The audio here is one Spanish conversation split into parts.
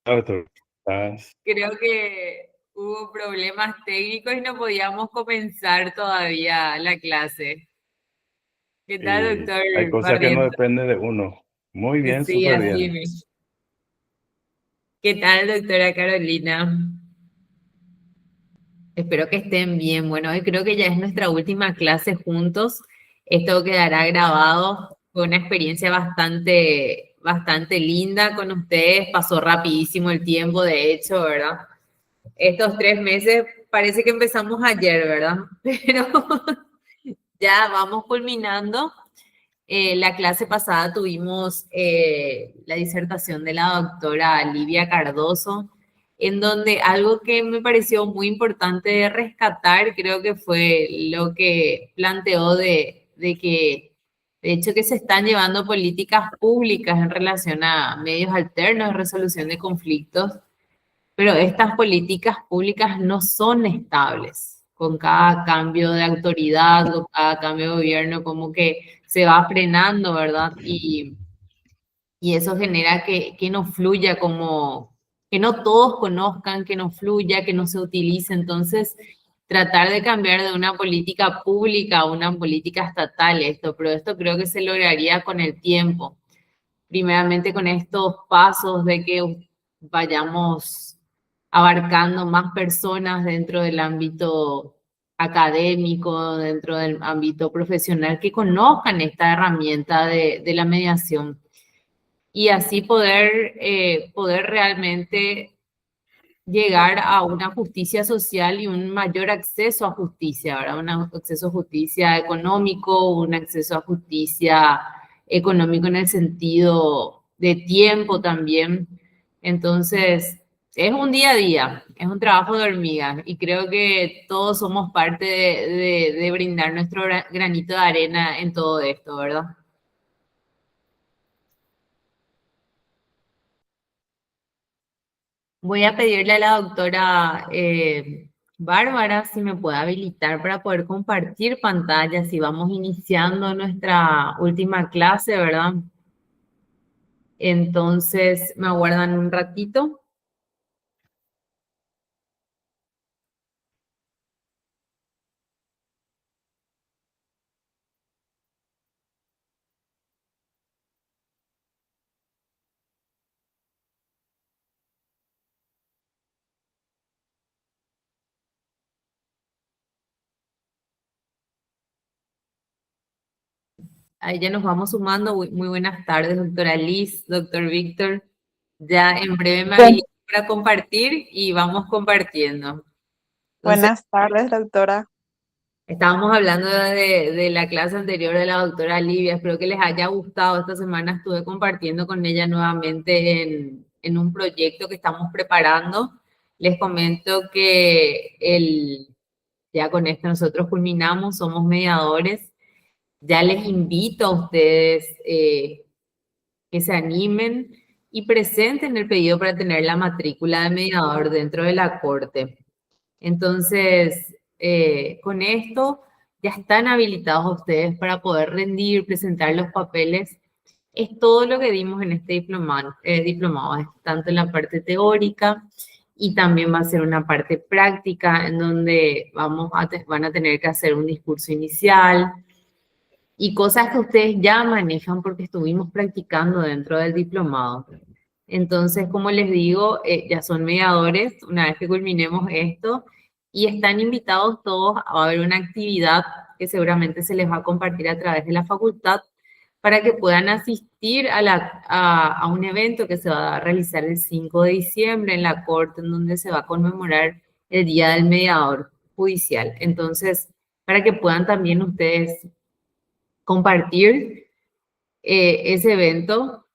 Arthur, ¿estás? Creo que hubo problemas técnicos y no podíamos comenzar todavía la clase. ¿Qué tal, Y doctor hay cosas que no Barreto? dependen de uno. Muy bien, Sí, súper así bien. mismo. ¿Qué tal, doctora Carolina? Espero que estén bien. Bueno, hoy creo que ya es nuestra última clase juntos. Esto quedará grabado. Fue una experiencia bastante linda con ustedes. Pasó rapidísimo el tiempo, de hecho, ¿verdad? Estos 3 meses parece que empezamos ayer, ¿verdad? Pero ya vamos culminando. La clase pasada tuvimos la disertación de la doctora Livia Cardoso, en donde algo que me pareció muy importante rescatar, creo que fue lo que planteó de que, de hecho, que se están llevando políticas públicas en relación a medios alternos de resolución de conflictos, pero estas políticas públicas no son estables. Con cada cambio de autoridad, con cada cambio de gobierno, como que se va frenando, ¿verdad? Y eso genera que no fluya como, que no todos conozcan, que no fluya, que no se utilice. Entonces, tratar de cambiar de una política pública a una política estatal, pero esto creo que se lograría con el tiempo. Primeramente con estos pasos de que vayamos abarcando más personas dentro del ámbito académico, dentro del ámbito profesional, que conozcan esta herramienta de la mediación y así poder realmente llegar a una justicia social y un mayor acceso a justicia, ¿verdad? Un acceso a justicia económico, un acceso a justicia económico en el sentido de tiempo también. Entonces, es un día a día, es un trabajo de hormiga y creo que todos somos parte de brindar nuestro granito de arena en todo esto, ¿verdad? Voy a pedirle a la doctora Bárbara si me puede habilitar para poder compartir pantalla, si vamos iniciando nuestra última clase, ¿verdad? Entonces, me aguardan un ratito. Ahí ya nos vamos sumando. Muy buenas tardes, doctora Liz, doctor Víctor. Ya en breve me Buen- habilito para compartir y vamos compartiendo. Entonces, Buenas tardes, doctora. estábamos hablando de la clase anterior de la doctora Livia. Espero que les haya gustado. Esta semana estuve compartiendo con ella nuevamente en un proyecto que estamos preparando. Les comento que ya con esto nosotros culminamos, somos mediadores. Ya les invito a ustedes que se animen y presenten el pedido para tener la matrícula de mediador dentro de la corte. Entonces, con esto ya están habilitados ustedes para poder rendir, presentar los papeles. Es todo lo que dimos en este diplomado, es tanto en la parte teórica y también va a ser una parte práctica en donde van a tener que hacer un discurso inicial y cosas que ustedes ya manejan porque estuvimos practicando dentro del diplomado. Entonces, como les digo, ya son mediadores una vez que culminemos esto y están invitados todos a ver una actividad que seguramente se les va a compartir a través de la facultad para que puedan asistir a un evento que se va a realizar el 5 de diciembre en la corte, en donde se va a conmemorar el Día del Mediador Judicial. Entonces, para que puedan también ustedes compartir ese evento.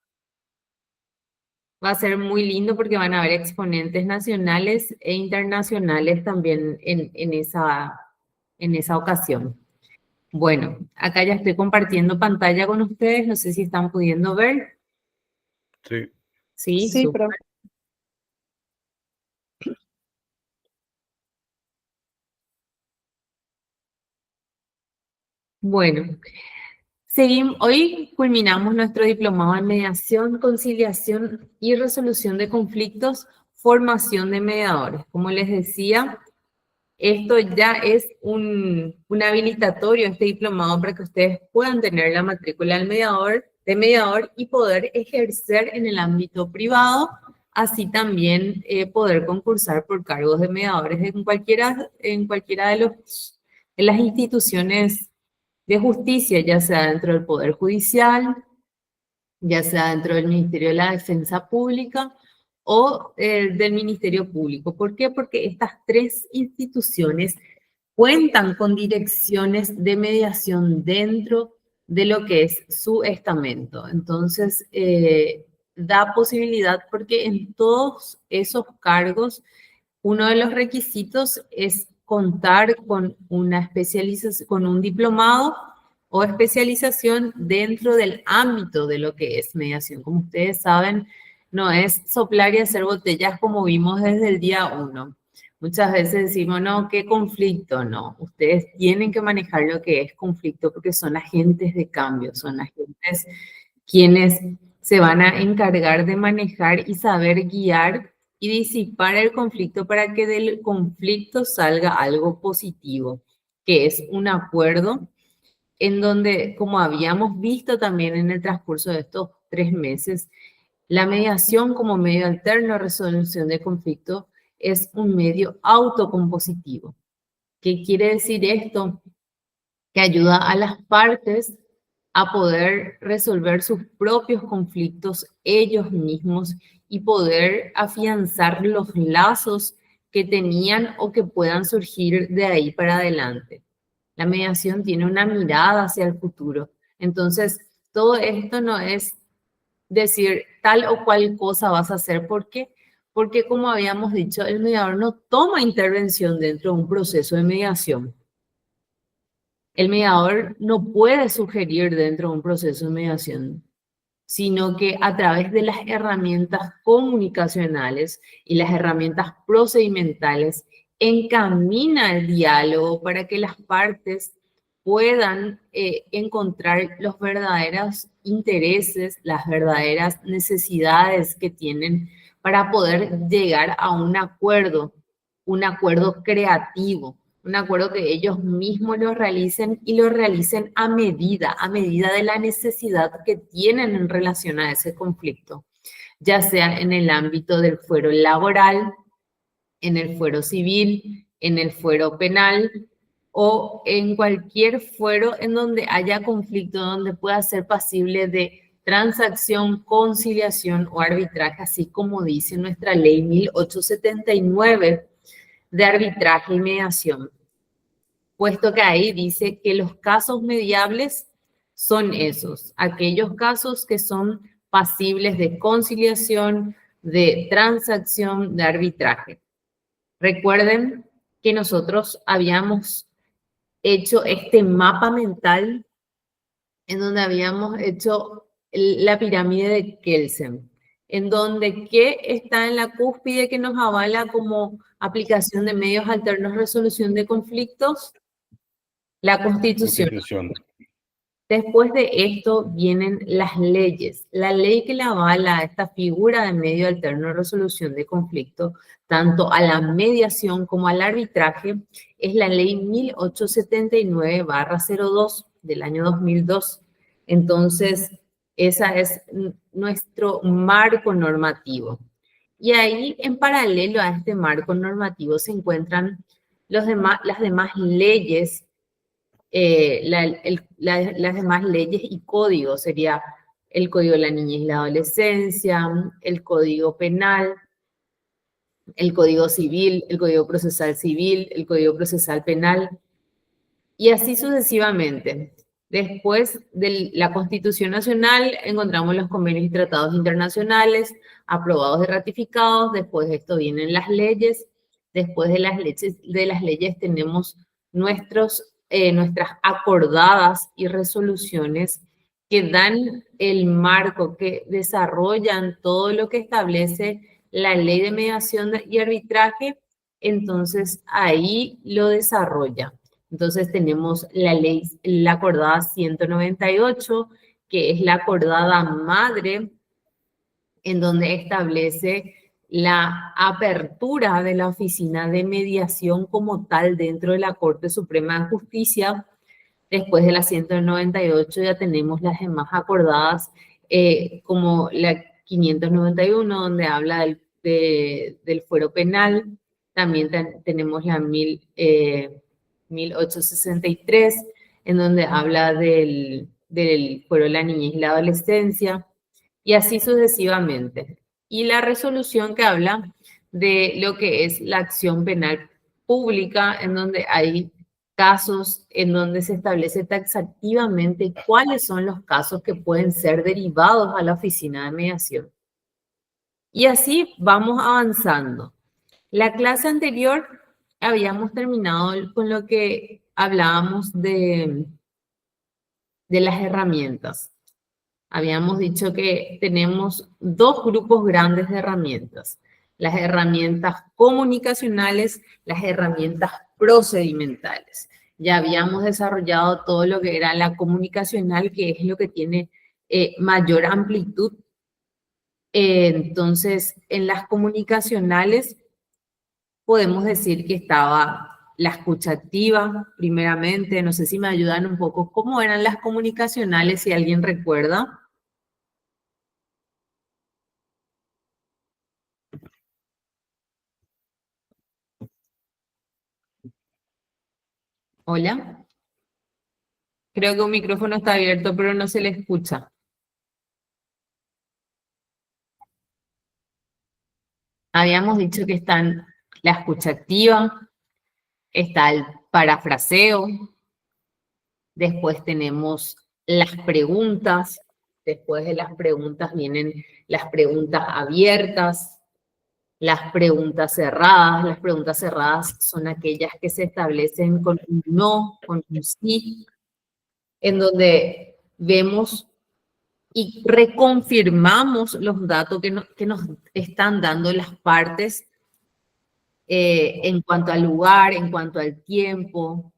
Va a ser muy lindo porque van a haber exponentes nacionales e internacionales también en esa ocasión. Bueno, acá ya estoy compartiendo pantalla con ustedes, no sé si están pudiendo ver. Sí. Sí, Sí, súper. pero Bueno, Hoy culminamos nuestro diplomado en mediación, conciliación y resolución de conflictos, formación de mediadores. Como les decía, esto ya es un habilitatorio, este diplomado, para que ustedes puedan tener la matrícula de mediador y poder ejercer en el ámbito privado, así también poder concursar por cargos de mediadores en cualquiera de las instituciones de justicia, ya sea dentro del Poder Judicial, ya sea dentro del Ministerio de la Defensa Pública o del Ministerio Público. ¿Por qué? Porque estas tres instituciones cuentan con direcciones de mediación dentro de lo que es su estamento. Entonces, da posibilidad porque en todos esos cargos uno de los requisitos es contar con una especialización, con un diplomado o especialización dentro del ámbito de lo que es mediación. Como ustedes saben, no es soplar y hacer botellas como vimos desde el día uno. Muchas veces decimos, no, ¿qué conflicto? No, ustedes tienen que manejar lo que es conflicto porque son agentes de cambio, son agentes quienes se van a encargar de manejar y saber guiar y disipar el conflicto para que del conflicto salga algo positivo, que es un acuerdo en donde, como habíamos visto también en el transcurso de estos 3 meses, la mediación como medio alterno de resolución de conflicto es un medio autocompositivo. ¿Qué quiere decir esto? Que ayuda a las partes a poder resolver sus propios conflictos ellos mismos y poder afianzar los lazos que tenían o que puedan surgir de ahí para adelante. La mediación tiene una mirada hacia el futuro. Entonces, todo esto no es decir tal o cual cosa vas a hacer. ¿Por qué? Porque, como habíamos dicho, el mediador no toma intervención dentro de un proceso de mediación. El mediador no puede sugerir dentro de un proceso de mediación, sino que a través de las herramientas comunicacionales y las herramientas procedimentales encamina el diálogo para que las partes puedan encontrar los verdaderos intereses, las verdaderas necesidades que tienen para poder llegar a un acuerdo creativo, un acuerdo que ellos mismos lo realicen y lo realicen a medida de la necesidad que tienen en relación a ese conflicto, ya sea en el ámbito del fuero laboral, en el fuero civil, en el fuero penal o en cualquier fuero en donde haya conflicto, donde pueda ser pasible de transacción, conciliación o arbitraje, así como dice nuestra ley 1879 de arbitraje y mediación, puesto que ahí dice que los casos mediables son esos, aquellos casos que son pasibles de conciliación, de transacción, de arbitraje. Recuerden que nosotros habíamos hecho este mapa mental en donde habíamos hecho la pirámide de Kelsen, en donde ¿qué está en la cúspide que nos avala como aplicación de medios alternos de resolución de conflictos? La Constitución. Constitución. Después de esto vienen las leyes. La ley que le avala a esta figura de medio alterno de resolución de conflicto, tanto a la mediación como al arbitraje, es la ley 1879/02 del año 2002. Entonces, esa es nuestro marco normativo. Y ahí, en paralelo a este marco normativo, se encuentran las demás leyes, las demás leyes y códigos. Sería el Código de la Niñez y la Adolescencia, el Código Penal, el Código Civil, el Código Procesal Civil, el Código Procesal Penal, y así sucesivamente. Después de la Constitución Nacional encontramos los convenios y tratados internacionales aprobados y ratificados. Después de esto vienen las leyes. Después de las leyes tenemos nuestras acordadas y resoluciones que dan el marco, que desarrollan todo lo que establece la ley de mediación y arbitraje. Entonces ahí lo desarrolla. Entonces tenemos la ley, la acordada 198, que es la acordada madre, en donde establece la apertura de la oficina de mediación como tal dentro de la Corte Suprema de Justicia. Después de la 198 ya tenemos las demás acordadas, como la 591, donde habla del fuero penal. También tenemos la 1863, en donde habla del fuero de la niñez y la adolescencia, y así sucesivamente. Y la resolución que habla de lo que es la acción penal pública, en donde hay casos en donde se establece taxativamente cuáles son los casos que pueden ser derivados a la oficina de mediación. Y así vamos avanzando. La clase anterior habíamos terminado con lo que hablábamos de las herramientas. Habíamos dicho que tenemos dos grupos grandes de herramientas: las herramientas comunicacionales, las herramientas procedimentales. Ya habíamos desarrollado todo lo que era la comunicacional, que es lo que tiene mayor amplitud. Entonces, en las comunicacionales podemos decir que estaba la escucha activa, primeramente. No sé si me ayudan un poco cómo eran las comunicacionales, si alguien recuerda. Hola. Creo que un micrófono está abierto, pero no se le escucha. Habíamos dicho que están la escucha activa, está el parafraseo, después tenemos las preguntas, después de las preguntas vienen las preguntas abiertas, las preguntas cerradas. Las preguntas cerradas son aquellas que se establecen con un no, con un sí, en donde vemos y reconfirmamos los datos que nos están dando las partes, en cuanto al lugar, en cuanto al tiempo,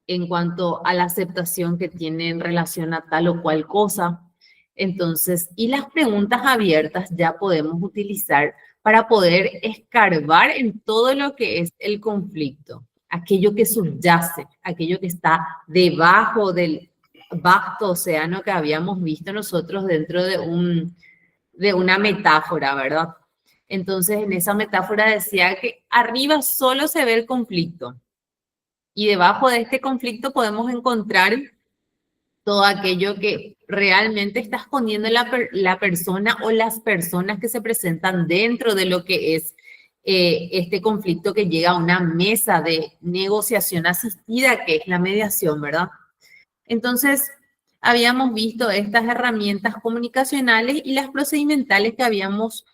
en cuanto a la aceptación que tiene en relación a tal o cual cosa. Entonces, y las preguntas abiertas ya podemos utilizar para poder escarbar en todo lo que es el conflicto, aquello que subyace, aquello que está debajo del vasto océano que habíamos visto nosotros dentro de una metáfora, ¿verdad? Entonces, en esa metáfora decía que arriba solo se ve el conflicto y debajo de este conflicto podemos encontrar todo aquello que realmente está escondiendo la persona o las personas que se presentan dentro de lo que es este conflicto que llega a una mesa de negociación asistida, que es la mediación, ¿verdad? Entonces, habíamos visto estas herramientas comunicacionales y las procedimentales que habíamos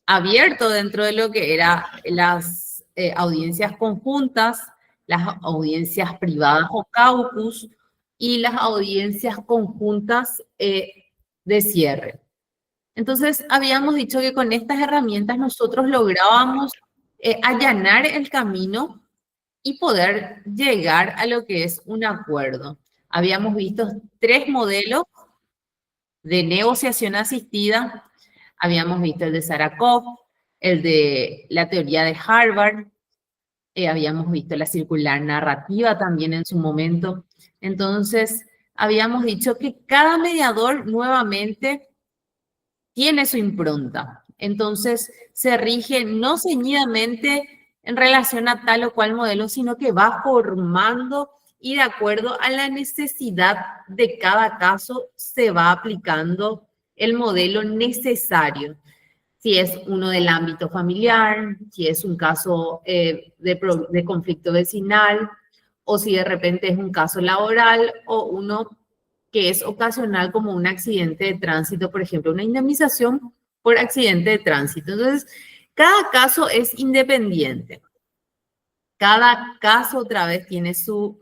abierto dentro de lo que eran las audiencias conjuntas, las audiencias privadas o caucus y las audiencias conjuntas de cierre. Entonces, habíamos dicho que con estas herramientas nosotros lográbamos allanar el camino y poder llegar a lo que es un acuerdo. Habíamos visto 3 modelos de negociación asistida. Habíamos visto el de Sarakov, el de la teoría de Harvard, habíamos visto la circular narrativa también en su momento. Entonces, habíamos dicho que cada mediador nuevamente tiene su impronta. Entonces, se rige no ceñidamente en relación a tal o cual modelo, sino que va formando y de acuerdo a la necesidad de cada caso se va aplicando el modelo necesario. Si es uno del ámbito familiar, si es un caso de conflicto vecinal, o si de repente es un caso laboral o uno que es ocasional como un accidente de tránsito, por ejemplo, una indemnización por accidente de tránsito. Entonces, cada caso es independiente. Cada caso otra vez tiene sus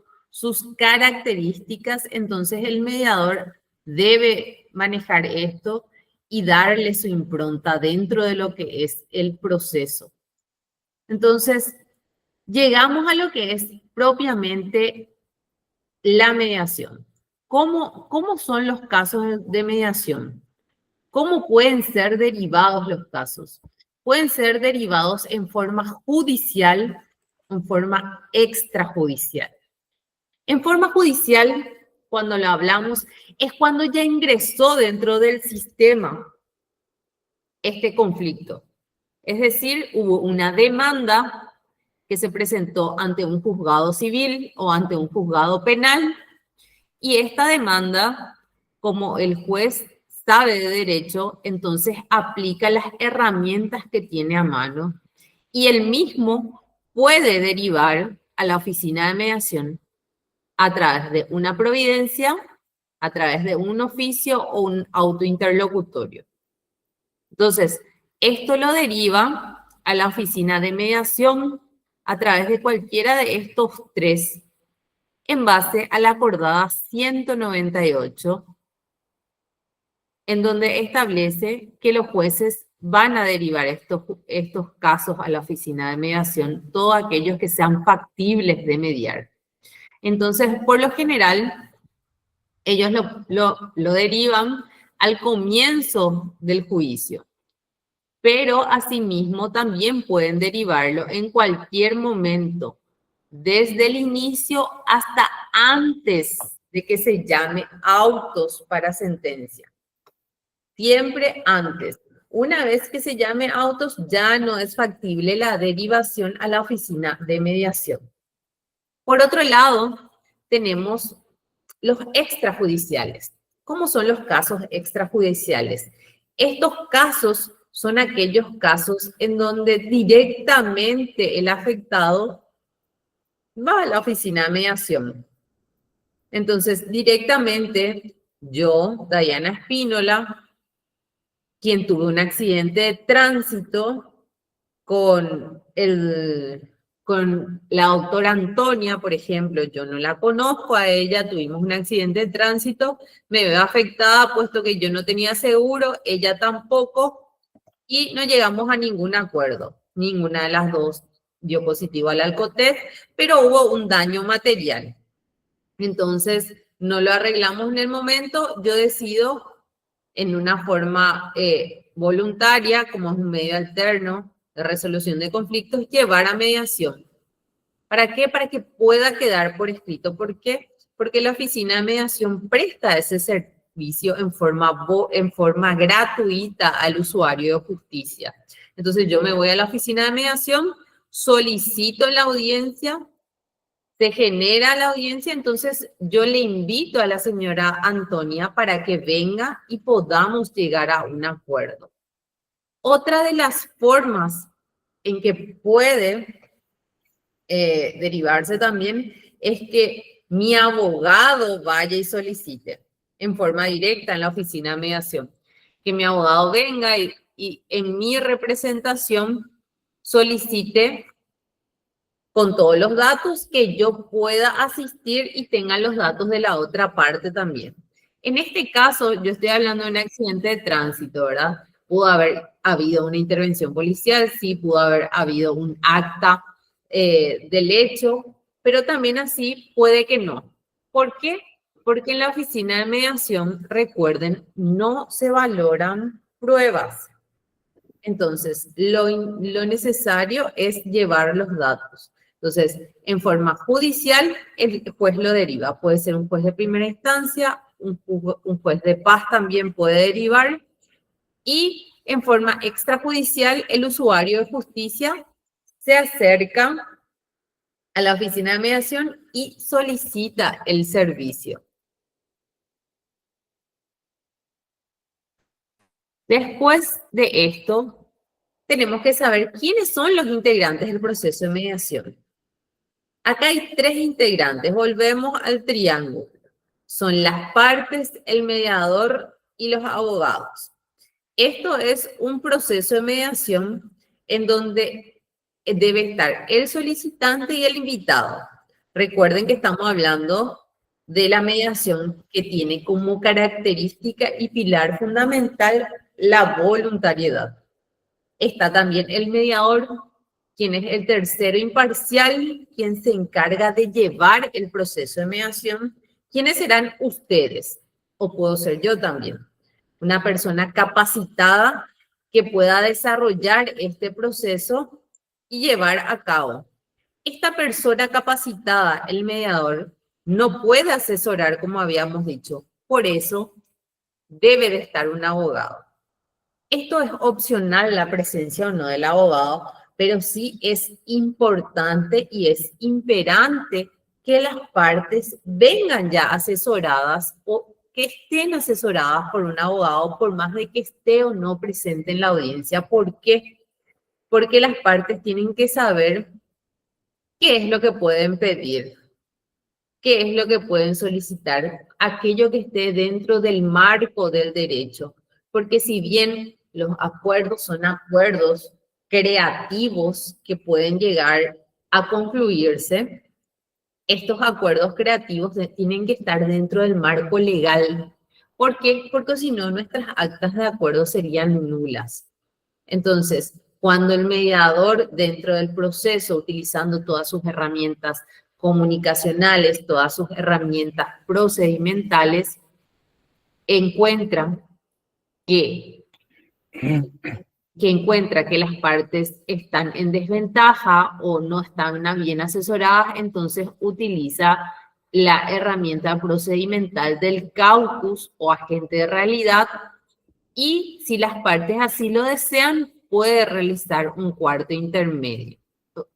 características, entonces el mediador debe manejar esto y darle su impronta dentro de lo que es el proceso. Entonces, llegamos a lo que es propiamente la mediación. ¿Cómo son los casos de mediación? ¿Cómo pueden ser derivados los casos? Pueden ser derivados en forma judicial, en forma extrajudicial. En forma judicial, cuando lo hablamos, es cuando ya ingresó dentro del sistema este conflicto. Es decir, hubo una demanda que se presentó ante un juzgado civil o ante un juzgado penal, y esta demanda, como el juez sabe de derecho, entonces aplica las herramientas que tiene a mano y él mismo puede derivar a la oficina de mediación a través de una providencia, a través de un oficio o un auto interlocutorio. Entonces, esto lo deriva a la oficina de mediación a través de cualquiera de estos tres, en base a la acordada 198, en donde establece que los jueces van a derivar estos casos a la oficina de mediación, todos aquellos que sean factibles de mediar. Entonces, por lo general, ellos lo derivan al comienzo del juicio, pero asimismo también pueden derivarlo en cualquier momento, desde el inicio hasta antes de que se llame autos para sentencia. Siempre antes. Una vez que se llame autos, ya no es factible la derivación a la oficina de mediación. Por otro lado, tenemos los extrajudiciales. ¿Cómo son los casos extrajudiciales? Estos casos son aquellos casos en donde directamente el afectado va a la oficina de mediación. Entonces, directamente yo, Dayana Espínola, quien tuve un accidente de tránsito con la doctora Antonia, por ejemplo, yo no la conozco a ella, tuvimos un accidente de tránsito, me veo afectada puesto que yo no tenía seguro, ella tampoco, y no llegamos a ningún acuerdo. Ninguna de las dos dio positivo al Alcotés, pero hubo un daño material. Entonces, no lo arreglamos en el momento, yo decido en una forma voluntaria, como es un medio alterno de resolución de conflictos, llevar a mediación. ¿Para qué? Para que pueda quedar por escrito. ¿Por qué? Porque la oficina de mediación presta ese servicio en forma gratuita al usuario de justicia. Entonces yo me voy a la oficina de mediación, solicito la audiencia, se genera la audiencia, entonces yo le invito a la señora Antonia para que venga y podamos llegar a un acuerdo. Otra de las formas en que puede derivarse también es que mi abogado vaya y solicite en forma directa en la oficina de mediación. Que mi abogado venga y en mi representación solicite con todos los datos, que yo pueda asistir y tenga los datos de la otra parte también. En este caso, yo estoy hablando de un accidente de tránsito, ¿verdad? Pudo haber habido una intervención policial, sí, pudo haber habido un acta del hecho, pero también así puede que no. ¿Por qué? Porque en la oficina de mediación, recuerden, no se valoran pruebas. Entonces, lo necesario es llevar los datos. Entonces, en forma judicial, el juez lo deriva. Puede ser un juez de primera instancia, un juez de paz también puede derivar. Y en forma extrajudicial, el usuario de justicia se acerca a la oficina de mediación y solicita el servicio. Después de esto, tenemos que saber quiénes son los integrantes del proceso de mediación. Acá hay tres integrantes, volvemos al triángulo. Son las partes, el mediador y los abogados. Esto es un proceso de mediación en donde debe estar el solicitante y el invitado. Recuerden que estamos hablando de la mediación que tiene como característica y pilar fundamental la voluntariedad. Está también el mediador quien es el tercero imparcial, quien se encarga de llevar el proceso de mediación. ¿Quiénes serán ustedes? O puedo ser yo también. Una persona capacitada que pueda desarrollar este proceso y llevar a cabo. Esta persona capacitada, el mediador, no puede asesorar, como habíamos dicho. Por eso, debe de estar un abogado. Esto es opcional, la presencia o no del abogado, pero sí es importante y es imperante que las partes vengan ya asesoradas o que estén asesoradas por un abogado, por más de que esté o no presente en la audiencia. ¿Por qué? Porque las partes tienen que saber qué es lo que pueden pedir, qué es lo que pueden solicitar, aquello que esté dentro del marco del derecho. Porque si bien los acuerdos son acuerdos creativos que pueden llegar a concluirse, estos acuerdos creativos tienen que estar dentro del marco legal. ¿Por qué? Porque si no, nuestras actas de acuerdo serían nulas. Entonces, cuando el mediador dentro del proceso, utilizando todas sus herramientas comunicacionales, todas sus herramientas procedimentales, encuentra que las partes están en desventaja o no están bien asesoradas, entonces utiliza la herramienta procedimental del caucus o agente de realidad y si las partes así lo desean, puede realizar un cuarto intermedio.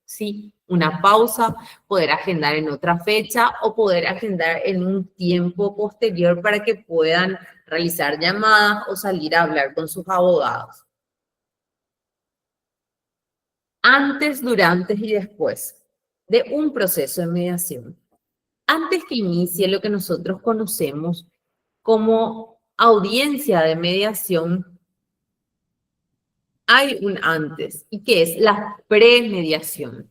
Sí, una pausa, poder agendar en otra fecha o poder agendar en un tiempo posterior para que puedan realizar llamadas o salir a hablar con sus abogados. Antes, durante y después de un proceso de mediación. Antes que inicie lo que nosotros conocemos como audiencia de mediación, hay un antes, y que es la premediación.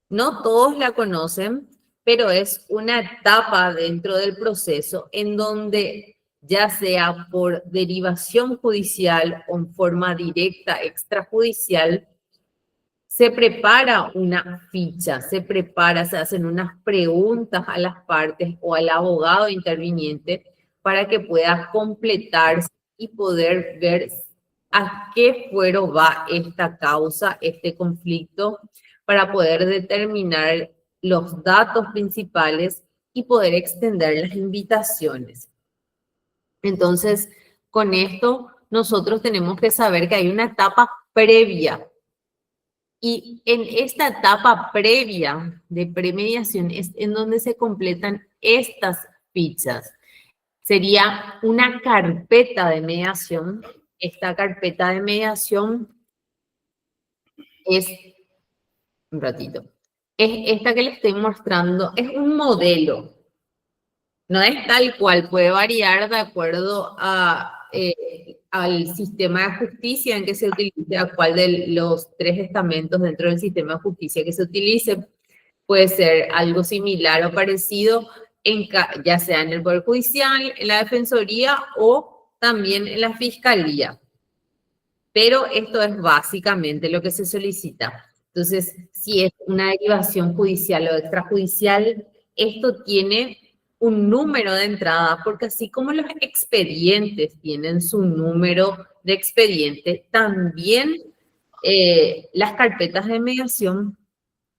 No todos la conocen, pero es una etapa dentro del proceso en donde, ya sea por derivación judicial o en forma directa extrajudicial, se prepara una ficha, se hacen unas preguntas a las partes o al abogado interviniente para que pueda completarse y poder ver a qué fuero va esta causa, este conflicto, para poder determinar los datos principales y poder extender las invitaciones. Entonces, con esto, nosotros tenemos que saber que hay una etapa previa. Y en esta etapa previa de premediación es en donde se completan estas fichas. Sería una carpeta de mediación. Esta carpeta de mediación es, un ratito, es esta que le estoy mostrando, es un modelo. No es tal cual, puede variar de acuerdo al sistema de justicia en que se utilice, a cuál de los tres estamentos dentro del sistema de justicia que se utilice. Puede ser algo similar o parecido, ya sea en el Poder Judicial, en la Defensoría o también en la Fiscalía. Pero esto es básicamente lo que se solicita. Entonces, si es una derivación judicial o extrajudicial, esto tiene un número de entrada, porque así como los expedientes tienen su número de expediente, también las carpetas de mediación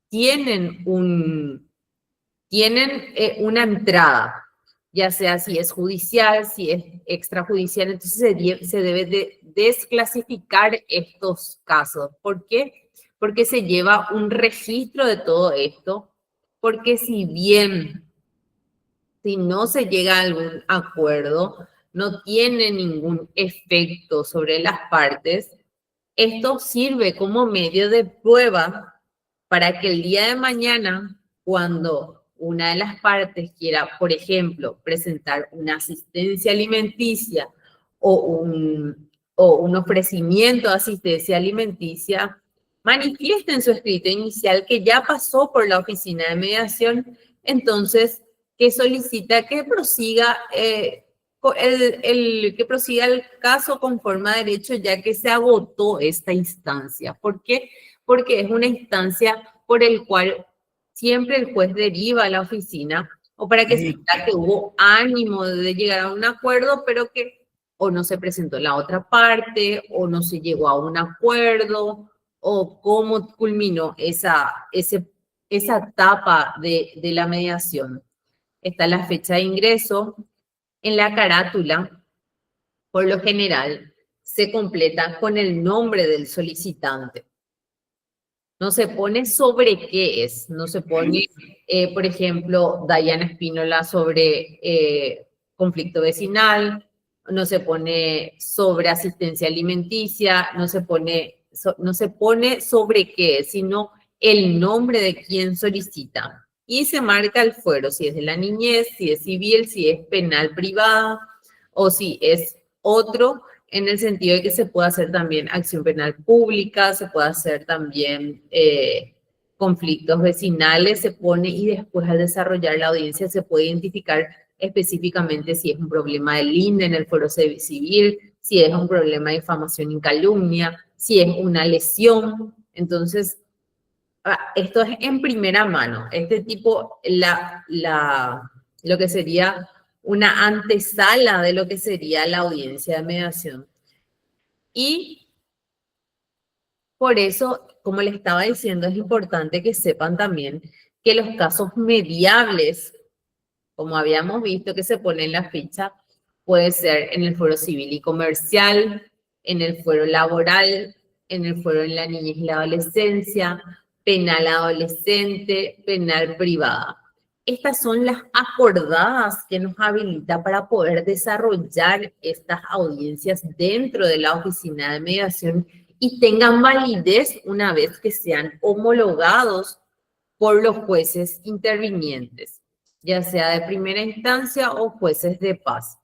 tienen una entrada, ya sea si es judicial, si es extrajudicial, entonces se debe de desclasificar estos casos. ¿Por qué? Porque se lleva un registro de todo esto, porque si no se llega a algún acuerdo, no tiene ningún efecto sobre las partes, esto sirve como medio de prueba para que el día de mañana, cuando una de las partes quiera, por ejemplo, presentar una asistencia alimenticia o un ofrecimiento de asistencia alimenticia, manifieste en su escrito inicial que ya pasó por la oficina de mediación, entonces que solicita que prosiga el que prosiga el caso conforme a derecho, ya que se agotó esta instancia. ¿Por qué? Porque es una instancia por el cual siempre el juez deriva a la oficina o para que se vea que hubo ánimo de llegar a un acuerdo, pero que o no se presentó la otra parte, o no se llegó a un acuerdo, o cómo culminó esa etapa de la mediación. Está la fecha de ingreso. En la carátula, por lo general, se completa con el nombre del solicitante. No se pone sobre qué es, no se pone, por ejemplo, Dayana Espínola sobre conflicto vecinal, no se pone sobre asistencia alimenticia, no se pone sobre qué es, sino el nombre de quien solicita. Y se marca el fuero, si es de la niñez, si es civil, si es penal privada o si es otro, en el sentido de que se puede hacer también acción penal pública, se puede hacer también conflictos vecinales, se pone y después al desarrollar la audiencia se puede identificar específicamente si es un problema de linde en el fuero civil, si es un problema de difamación y calumnia, si es una lesión. Entonces, esto es en primera mano. Este tipo, lo que sería una antesala de lo que sería la audiencia de mediación. Y por eso, como les estaba diciendo, es importante que sepan también que los casos mediables, como habíamos visto que se pone en la ficha, puede ser en el fuero civil y comercial, en el fuero laboral, en el fuero en la niñez y la adolescencia, penal adolescente, penal privada. Estas son las acordadas que nos habilita para poder desarrollar estas audiencias dentro de la oficina de mediación y tengan validez una vez que sean homologados por los jueces intervinientes, ya sea de primera instancia o jueces de paz.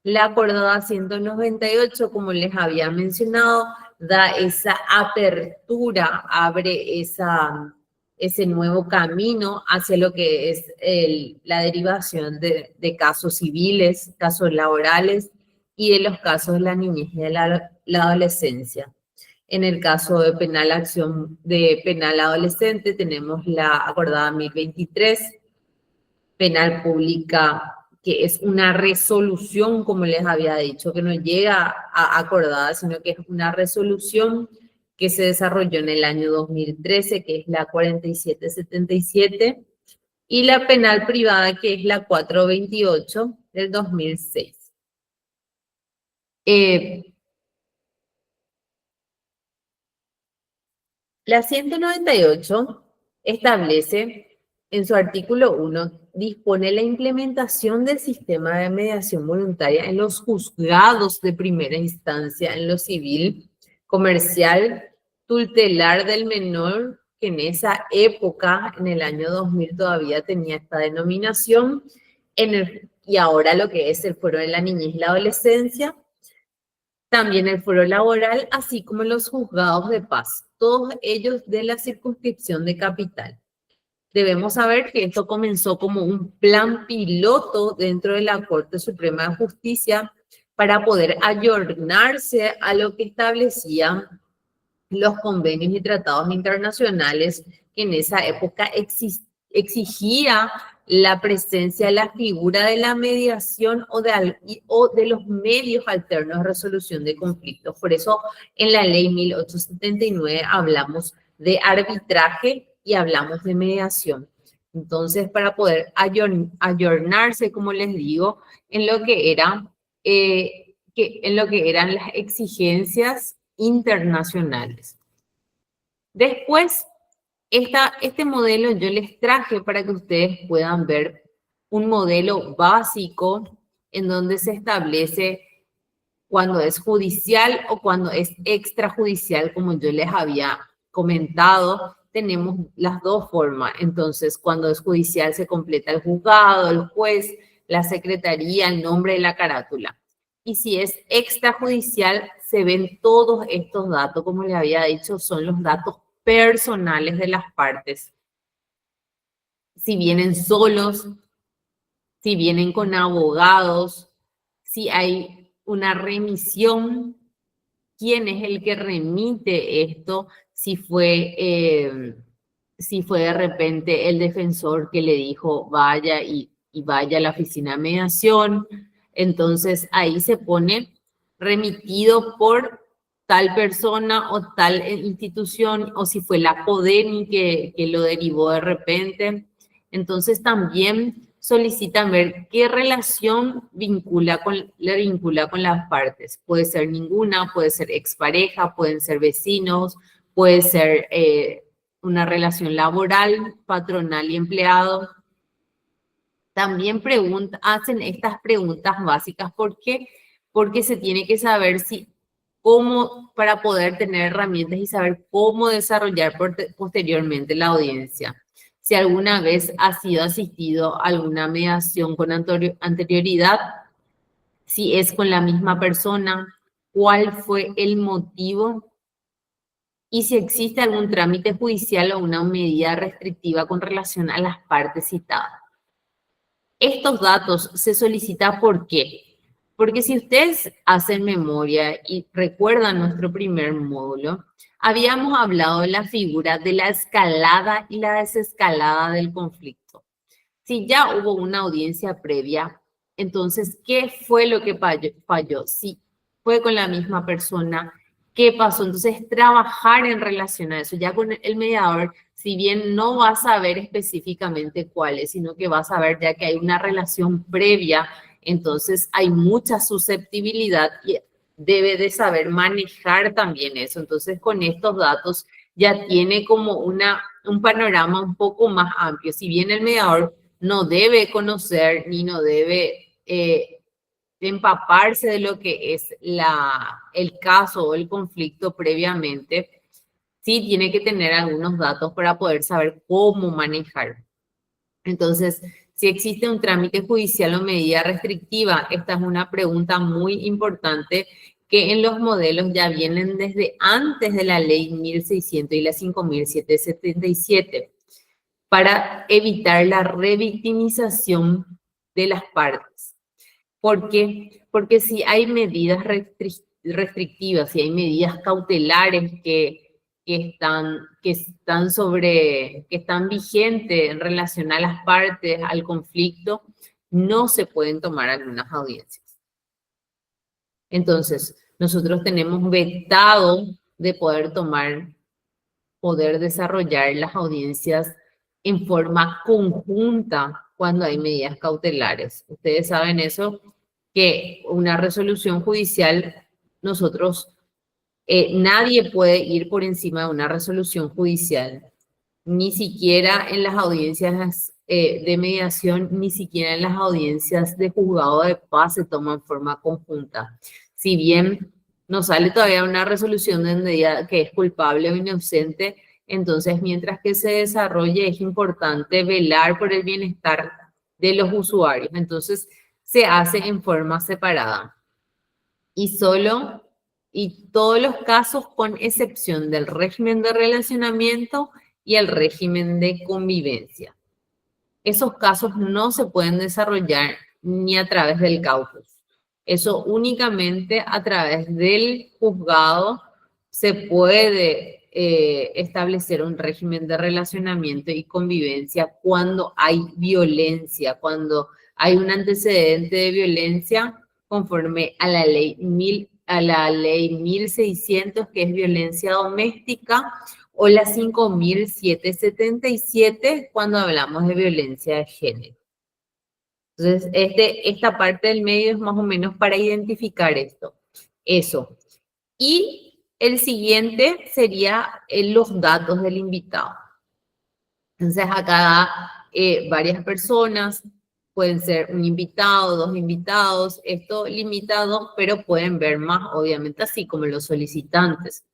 La acordada 198, como les había mencionado, da esa apertura, abre ese nuevo camino hacia lo que es la derivación de casos civiles, casos laborales y de los casos de la niñez y de la adolescencia. En el caso de penal adolescente tenemos la acordada 1023, penal pública, que es una resolución, como les había dicho, que no llega a acordada, sino que es una resolución que se desarrolló en el año 2013, que es la 4777, y la penal privada, que es la 428 del 2006. La 198 establece en su artículo 1, dispone la implementación del sistema de mediación voluntaria en los juzgados de primera instancia, en lo civil, comercial, tutelar del menor, que en esa época, en el año 2000, todavía tenía esta denominación, y ahora lo que es el fuero de la niñez y la adolescencia, también el fuero laboral, así como los juzgados de paz, todos ellos de la circunscripción de Capital. Debemos saber que esto comenzó como un plan piloto dentro de la Corte Suprema de Justicia para poder ayornarse a lo que establecían los convenios y tratados internacionales que en esa época exigía la presencia de la figura de la mediación o de los medios alternos de resolución de conflictos. Por eso en la ley 1879 hablamos de arbitraje y hablamos de mediación. Entonces, para poder ayornarse, como les digo, en lo que eran las exigencias internacionales. Después, este modelo yo les traje para que ustedes puedan ver un modelo básico en donde se establece cuando es judicial o cuando es extrajudicial, como yo les había comentado. Tenemos las dos formas. Entonces, cuando es judicial se completa el juzgado, el juez, la secretaría, el nombre de la carátula. Y si es extrajudicial, se ven todos estos datos, como les había dicho, son los datos personales de las partes. Si vienen solos, si vienen con abogados, si hay una remisión, quién es el que remite esto, si fue de repente el defensor que le dijo vaya y vaya a la oficina de mediación. Entonces ahí se pone remitido por tal persona o tal institución, o si fue la CODENI que lo derivó de repente. Entonces también solicitan ver qué relación le vincula con las partes. Puede ser ninguna, puede ser expareja, pueden ser vecinos, puede ser una relación laboral, patronal y empleado. También hacen estas preguntas básicas. ¿Por qué? Porque se tiene que saber para poder tener herramientas y saber cómo desarrollar posteriormente la audiencia. Si alguna vez ha sido asistido a alguna mediación con anterioridad, si es con la misma persona, cuál fue el motivo y si existe algún trámite judicial o una medida restrictiva con relación a las partes citadas. Estos datos se solicitan ¿por qué? Porque si ustedes hacen memoria y recuerdan nuestro primer módulo, habíamos hablado de la figura de la escalada y la desescalada del conflicto. Si ya hubo una audiencia previa, entonces, ¿qué fue lo que falló? Si fue con la misma persona, ¿qué pasó? Entonces, trabajar en relación a eso. Ya con el mediador, si bien no va a saber específicamente cuál es, sino que va a saber ya que hay una relación previa, entonces hay mucha susceptibilidad y debe de saber manejar también eso. Entonces, con estos datos ya tiene como un panorama un poco más amplio. Si bien el mediador no debe conocer ni no debe empaparse de lo que es el caso o el conflicto previamente, sí tiene que tener algunos datos para poder saber cómo manejar. Entonces, si existe un trámite judicial o medida restrictiva, esta es una pregunta muy importante que en los modelos ya vienen desde antes de la ley 1600 y la 5777 para evitar la revictimización de las partes. ¿Por qué? Porque si hay medidas restrictivas, si hay medidas cautelares que están vigentes en relación a las partes, al conflicto, no se pueden tomar algunas audiencias. Entonces, nosotros tenemos vetado de poder desarrollar las audiencias en forma conjunta cuando hay medidas cautelares. Ustedes saben eso, que una resolución judicial, nadie puede ir por encima de una resolución judicial, ni siquiera en las audiencias de mediación, ni siquiera en las audiencias de juzgado de paz se toma en forma conjunta. Si bien no sale todavía una resolución donde diga que es culpable o inocente, entonces mientras que se desarrolle es importante velar por el bienestar de los usuarios. Entonces se hace en forma separada. Y todos los casos con excepción del régimen de relacionamiento y el régimen de convivencia. Esos casos no se pueden desarrollar ni a través del caucus. Eso únicamente a través del juzgado se puede establecer un régimen de relacionamiento y convivencia cuando hay violencia, cuando hay un antecedente de violencia conforme a la ley 1600, que es violencia doméstica, o la 5777 cuando hablamos de violencia de género. Entonces, esta parte del medio es más o menos para identificar eso. Y el siguiente sería los datos del invitado. Entonces, acá varias personas, pueden ser un invitado, dos invitados, esto limitado, pero pueden ver más, obviamente, así como los solicitantes.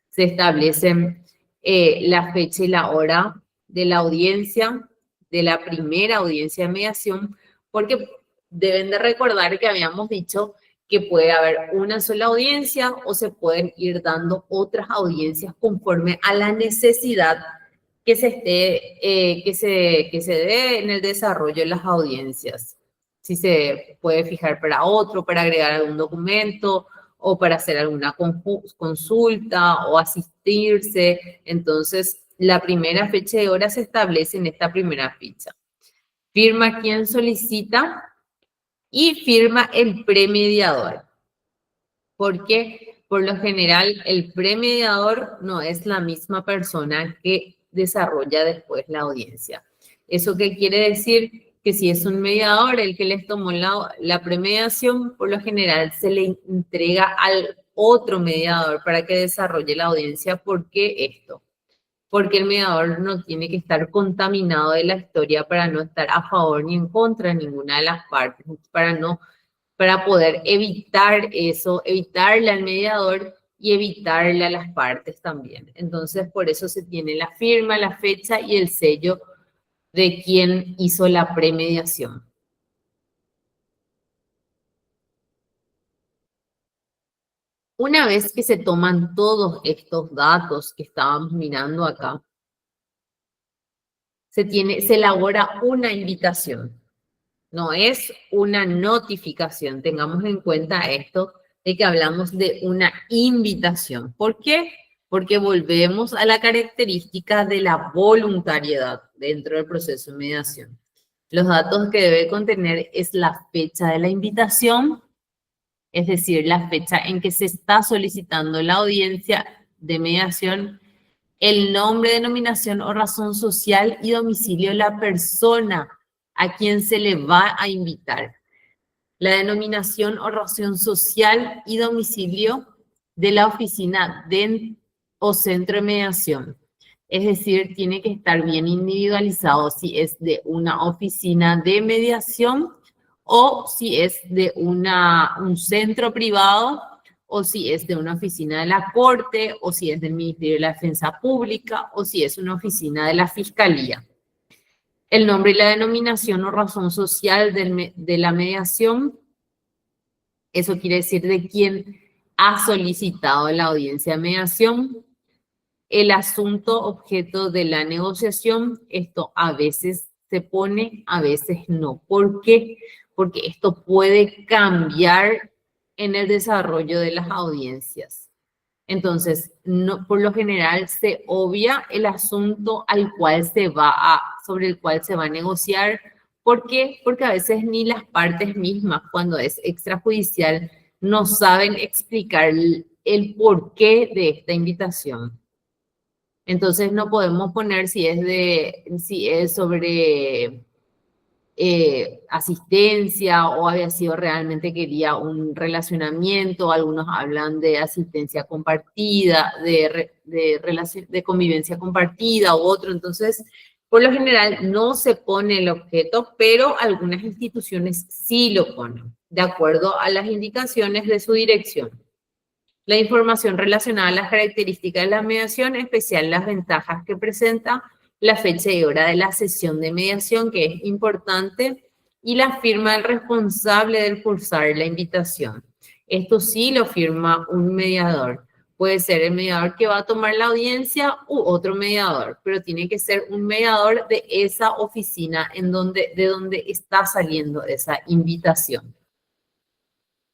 Se establecen la fecha y la hora de la audiencia, de la primera audiencia de mediación, porque deben de recordar que habíamos dicho que puede haber una sola audiencia o se pueden ir dando otras audiencias conforme a la necesidad que se dé en el desarrollo de las audiencias. si se puede fijar para otro, para agregar algún documento o para hacer alguna consulta o asistirse. Entonces, la primera fecha y hora se establece en esta primera ficha. Firma quien solicita y firma el premediador. Porque por lo general el premediador no es la misma persona que desarrolla después la audiencia. ¿Eso qué quiere decir? Que si es un mediador el que les tomó la premediación, por lo general se le entrega al otro mediador para que desarrolle la audiencia. ¿Por qué esto? Porque el mediador no tiene que estar contaminado de la historia para no estar a favor ni en contra de ninguna de las partes, para poder evitar eso, evitarle al mediador y evitarle a las partes también. Entonces, por eso se tiene la firma, la fecha y el sello de quien hizo la premediación. Una vez que se toman todos estos datos que estábamos mirando acá, se elabora una invitación. No es una notificación. Tengamos en cuenta esto de que hablamos de una invitación. ¿Por qué? Porque volvemos a la característica de la voluntariedad dentro del proceso de mediación. Los datos que debe contener es la fecha de la invitación, es decir, la fecha en que se está solicitando la audiencia de mediación, el nombre, denominación o razón social y domicilio de la persona a quien se le va a invitar. La denominación o razón social y domicilio de la oficina o centro de mediación. Es decir, tiene que estar bien individualizado si es de una oficina de mediación o si es de un centro privado o si es de una oficina de la Corte o si es del Ministerio de la Defensa Pública o si es una oficina de la Fiscalía. El nombre y la denominación o razón social de la mediación, eso quiere decir de quién ha solicitado la audiencia de mediación. El asunto objeto de la negociación, esto a veces se pone, a veces no. ¿Por qué? Porque esto puede cambiar en el desarrollo de las audiencias. Entonces, no, por lo general se obvia el asunto sobre el cual se va a negociar. ¿Por qué? Porque a veces ni las partes mismas, cuando es extrajudicial, no saben explicar el porqué de esta invitación. Entonces no podemos poner si es sobre asistencia o había sido realmente quería un relacionamiento. Algunos hablan de asistencia compartida, de convivencia compartida u otro. Entonces, por lo general no se pone el objeto, pero algunas instituciones sí lo ponen, de acuerdo a las indicaciones de su dirección. La información relacionada a las características de la mediación, en especial las ventajas que presenta, la fecha y hora de la sesión de mediación, que es importante, y la firma del responsable del cursar la invitación. Esto sí lo firma un mediador. Puede ser el mediador que va a tomar la audiencia u otro mediador, pero tiene que ser un mediador de esa oficina de donde está saliendo esa invitación.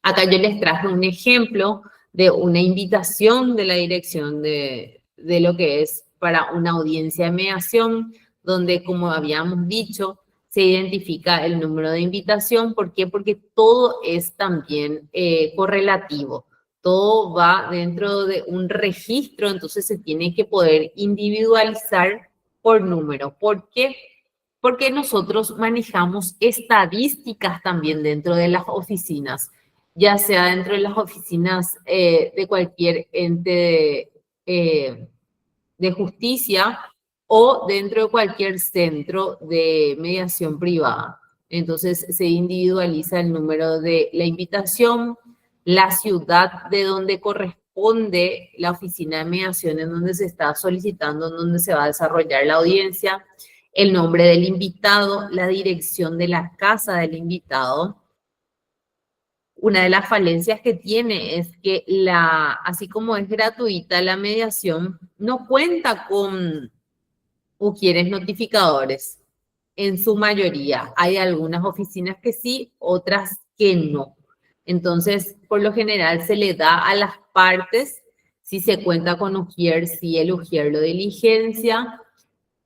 Acá yo les traje un ejemplo de una invitación de la dirección de lo que es para una audiencia de mediación, donde, como habíamos dicho, se identifica el número de invitación. ¿Por qué? Porque todo es también correlativo. Todo va dentro de un registro, entonces se tiene que poder individualizar por número. ¿Por qué? Porque nosotros manejamos estadísticas también dentro de las oficinas, ya sea dentro de las oficinas de cualquier ente de justicia o dentro de cualquier centro de mediación privada. Entonces se individualiza el número de la invitación, la ciudad de donde corresponde la oficina de mediación en donde se está solicitando, en donde se va a desarrollar la audiencia, el nombre del invitado, la dirección de la casa del invitado. Una de las falencias que tiene es que así como es gratuita la mediación, no cuenta con ujieres notificadores. en su mayoría. Hay algunas oficinas que sí, otras que no. Entonces, por lo general se le da a las partes, si se cuenta con ujier, si el ujier lo diligencia,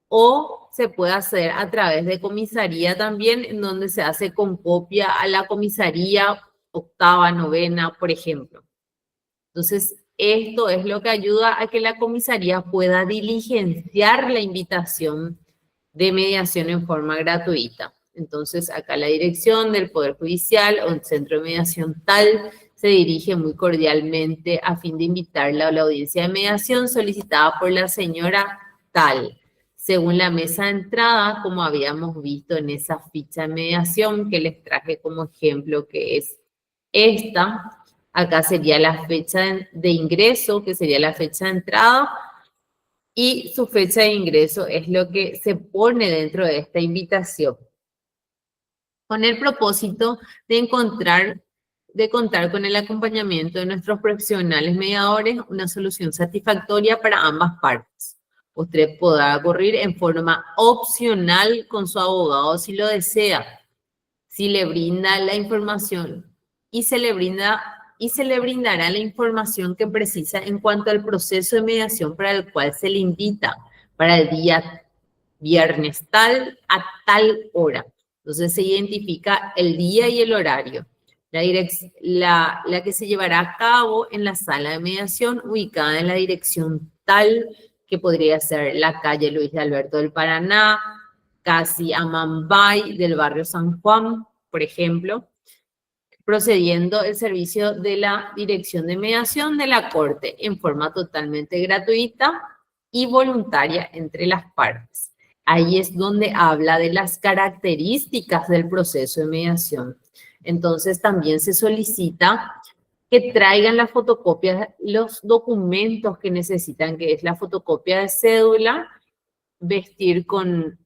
o se puede hacer a través de comisaría también, en donde se hace con copia a la comisaría octava, novena, por ejemplo. Entonces, esto es lo que ayuda a que la comisaría pueda diligenciar la invitación de mediación en forma gratuita. Entonces, acá la dirección del Poder Judicial o el Centro de Mediación tal se dirige muy cordialmente a fin de invitarla a la audiencia de mediación solicitada por la señora tal, según la mesa de entrada, como habíamos visto en esa ficha de mediación que les traje como ejemplo, que es esta. Acá sería la fecha de ingreso, que sería la fecha de entrada, y su fecha de ingreso es lo que se pone dentro de esta invitación, con el propósito de contar con el acompañamiento de nuestros profesionales mediadores, una solución satisfactoria para ambas partes. Usted podrá ocurrir en forma opcional con su abogado si lo desea, si le brinda la información y se le brindará la información que precisa en cuanto al proceso de mediación para el cual se le invita para el día viernes tal a tal hora. Entonces se identifica el día y el horario. La que se llevará a cabo en la sala de mediación ubicada en la dirección tal, que podría ser la calle Luis de Alberto del Paraná, casi a Mambay del barrio San Juan, por ejemplo, procediendo el servicio de la dirección de mediación de la Corte en forma totalmente gratuita y voluntaria entre las partes. Ahí es donde habla de las características del proceso de mediación. Entonces también se solicita que traigan las fotocopias, los documentos que necesitan, que es la fotocopia de cédula, vestir con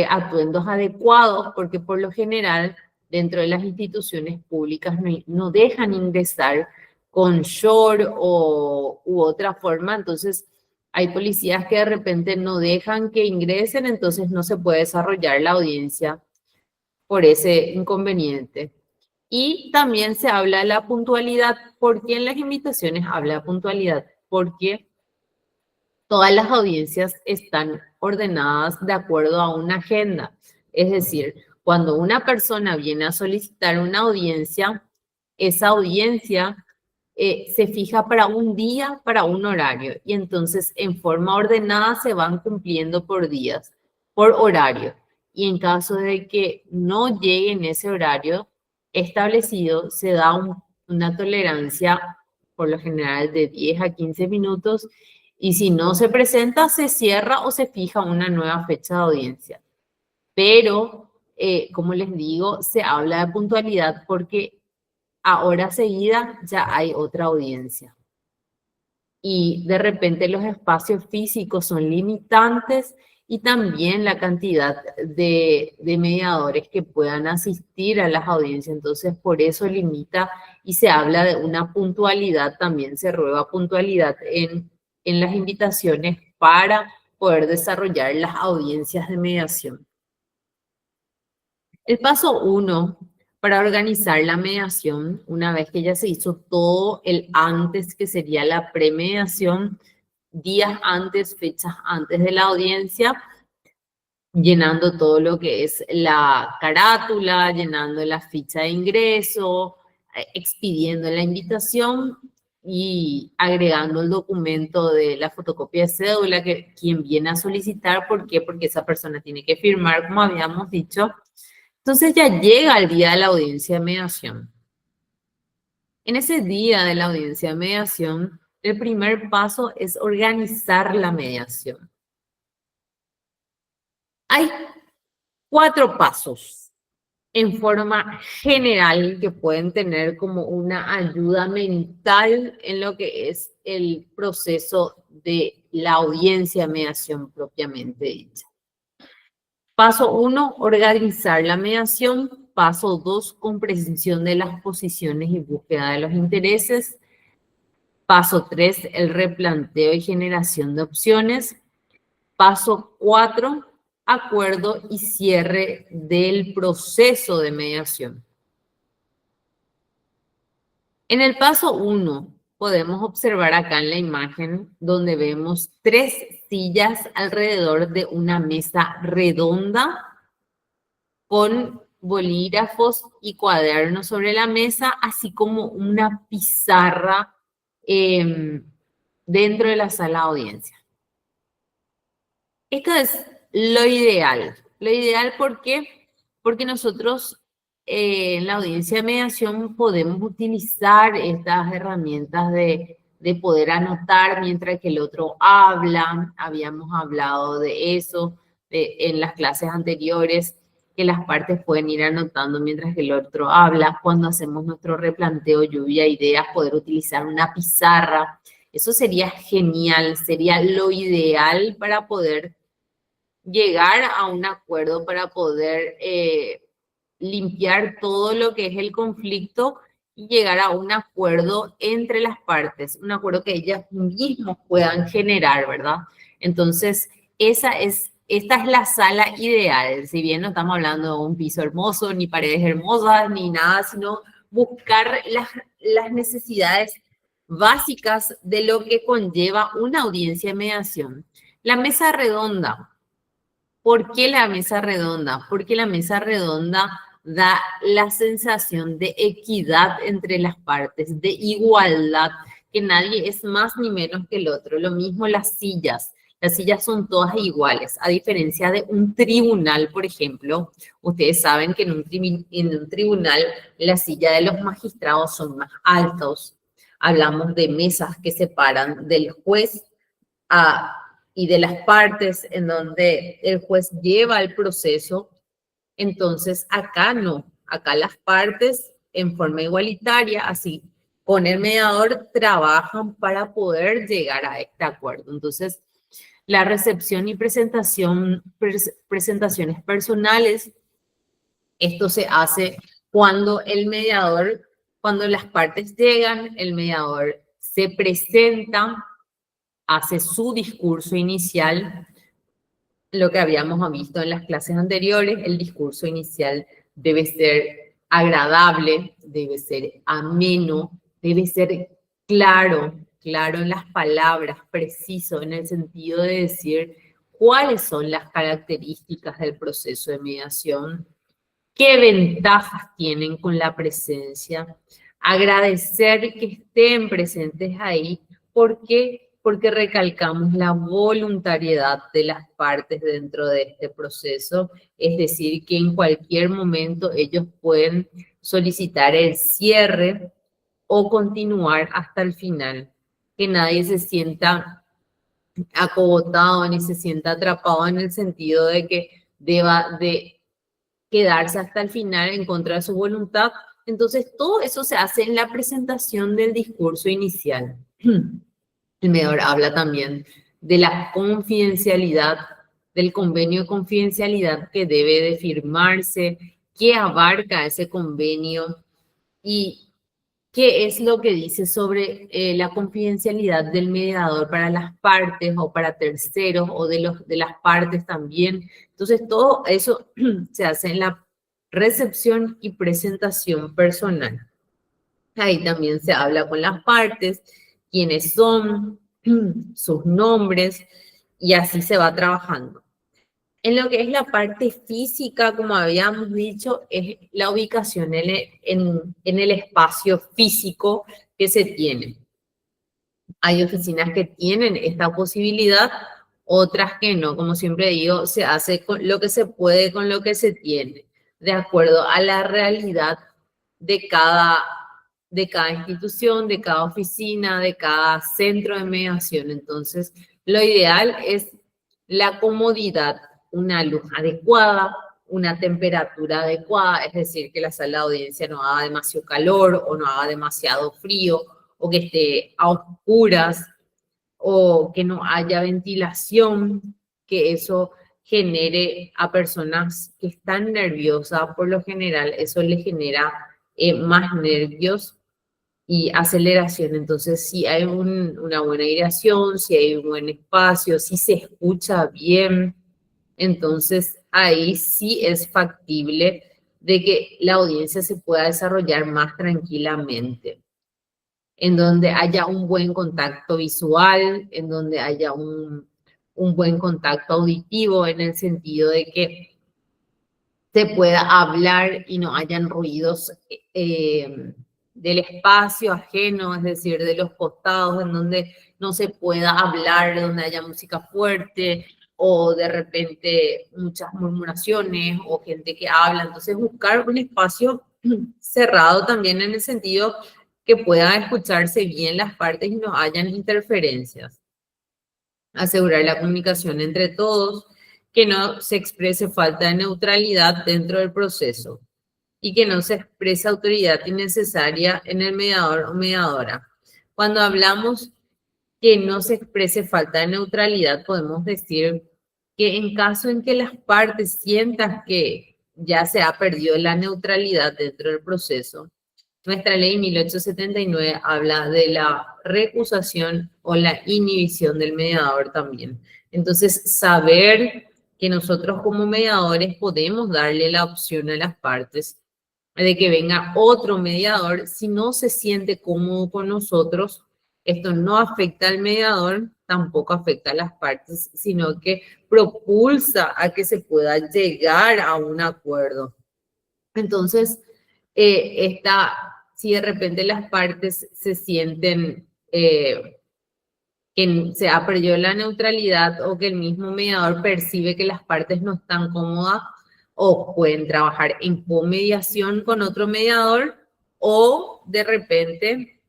atuendos adecuados, porque por lo general dentro de las instituciones públicas no dejan ingresar con short u otra forma. Entonces hay policías que de repente no dejan que ingresen, entonces no se puede desarrollar la audiencia por ese inconveniente. Y también se habla de la puntualidad. ¿Por qué en las invitaciones habla de puntualidad? Porque todas las audiencias están ordenadas de acuerdo a una agenda. Es decir, cuando una persona viene a solicitar una audiencia, esa audiencia se fija para un día, para un horario, y entonces en forma ordenada se van cumpliendo por días, por horario. Y en caso de que no llegue en ese horario establecido, se da una tolerancia por lo general de 10 a 15 minutos, y si no se presenta, se cierra o se fija una nueva fecha de audiencia. Pero, como les digo, se habla de puntualidad porque a hora seguida ya hay otra audiencia. Y de repente los espacios físicos son limitantes y también la cantidad de mediadores que puedan asistir a las audiencias. Entonces, por eso limita y se habla de una puntualidad, también se ruega puntualidad en las invitaciones para poder desarrollar las audiencias de mediación. El paso 1 para organizar la mediación, una vez que ya se hizo todo el antes, que sería la premediación, días antes, fechas antes de la audiencia, llenando todo lo que es la carátula, llenando la ficha de ingreso, expidiendo la invitación y agregando el documento de la fotocopia de cédula que quien viene a solicitar. ¿Por qué? Porque esa persona tiene que firmar, como habíamos dicho. Entonces ya llega el día de la audiencia de mediación. En ese día de la audiencia de mediación, el primer paso es organizar la mediación. Hay 4 pasos en forma general que pueden tener como una ayuda mental en lo que es el proceso de la audiencia de mediación propiamente dicha. Paso 1, organizar la mediación. Paso 2, comprensión de las posiciones y búsqueda de los intereses. Paso 3, el replanteo y generación de opciones. Paso 4, acuerdo y cierre del proceso de mediación. En el paso 1, podemos observar acá en la imagen donde vemos 3 sillas alrededor de una mesa redonda con bolígrafos y cuadernos sobre la mesa, así como una pizarra dentro de la sala de audiencia. Esto es lo ideal. Lo ideal, ¿por qué? Porque nosotros en la audiencia de mediación podemos utilizar estas herramientas de poder anotar mientras que el otro habla. Habíamos hablado de eso en las clases anteriores, que las partes pueden ir anotando mientras que el otro habla. Cuando hacemos nuestro replanteo, lluvia de ideas, poder utilizar una pizarra. Eso sería genial, sería lo ideal para poder llegar a un acuerdo, para poder limpiar todo lo que es el conflicto y llegar a un acuerdo entre las partes, un acuerdo que ellas mismas puedan generar, ¿verdad? Entonces, esta es la sala ideal, si bien no estamos hablando de un piso hermoso, ni paredes hermosas, ni nada, sino buscar las necesidades básicas de lo que conlleva una audiencia de mediación. La mesa redonda. ¿Por qué la mesa redonda? Porque la mesa redonda da la sensación de equidad entre las partes, de igualdad, que nadie es más ni menos que el otro. Lo mismo las sillas. Las sillas son todas iguales, a diferencia de un tribunal, por ejemplo. Ustedes saben que en un tribunal la silla de los magistrados son más altos. Hablamos de mesas que separan del juez y de las partes en donde el juez lleva el proceso. Entonces acá no, acá las partes en forma igualitaria, así con el mediador, trabajan para poder llegar a este acuerdo. Entonces, la recepción y presentaciones personales, esto se hace cuando el mediador, cuando las partes llegan, el mediador se presenta, hace su discurso inicial, lo que habíamos visto en las clases anteriores. El discurso inicial debe ser agradable, debe ser ameno, debe ser claro en las palabras, preciso, en el sentido de decir cuáles son las características del proceso de mediación, qué ventajas tienen con la presencia, agradecer que estén presentes ahí, porque recalcamos la voluntariedad de las partes dentro de este proceso, es decir, que en cualquier momento ellos pueden solicitar el cierre o continuar hasta el final, que nadie se sienta acogotado ni se sienta atrapado en el sentido de que deba de quedarse hasta el final en contra de su voluntad. Entonces, todo eso se hace en la presentación del discurso inicial. El mediador habla también de la confidencialidad, del convenio de confidencialidad que debe de firmarse, qué abarca ese convenio y qué es lo que dice sobre la confidencialidad del mediador para las partes o para terceros o de las partes también. Entonces, todo eso se hace en la recepción y presentación personal. Ahí también se habla con las partes, quiénes son, sus nombres, y así se va trabajando. En lo que es la parte física, como habíamos dicho, es la ubicación en el espacio físico que se tiene. Hay oficinas que tienen esta posibilidad, otras que no. Como siempre digo, se hace con lo que se puede con lo que se tiene, de acuerdo a la realidad de cada institución, de cada oficina, de cada centro de mediación. Entonces, lo ideal es la comodidad, una luz adecuada, una temperatura adecuada, es decir, que la sala de audiencia no haga demasiado calor o no haga demasiado frío, o que esté a oscuras, o que no haya ventilación, que eso genere a personas que están nerviosas. Por lo general, eso le genera más nervios y aceleración. Entonces, si hay una buena aireación, si hay un buen espacio, si se escucha bien, Entonces, ahí sí es factible de que la audiencia se pueda desarrollar más tranquilamente, en donde haya un buen contacto visual, en donde haya un buen contacto auditivo, en el sentido de que se pueda hablar y no hayan ruidos del espacio ajeno, es decir, de los costados, en donde no se pueda hablar, donde haya música fuerte o de repente muchas murmuraciones o gente que habla. Entonces, buscar un espacio cerrado también en el sentido que puedan escucharse bien las partes y no hayan interferencias. Asegurar la comunicación entre todos, que no se exprese falta de neutralidad dentro del proceso y que no se exprese autoridad innecesaria en el mediador o mediadora. Cuando hablamos que no se exprese falta de neutralidad, podemos decir que en caso en que las partes sientan que ya se ha perdido la neutralidad dentro del proceso, nuestra ley 1879 habla de la recusación o la inhibición del mediador también. Entonces, saber que nosotros como mediadores podemos darle la opción a las partes de que venga otro mediador si no se siente cómodo con nosotros. Esto no afecta al mediador, tampoco afecta a las partes, sino que propulsa a que se pueda llegar a un acuerdo. Entonces, si de repente las partes se sienten que se ha perdido la neutralidad o que el mismo mediador percibe que las partes no están cómodas, o pueden trabajar en comediación con otro mediador, o de repente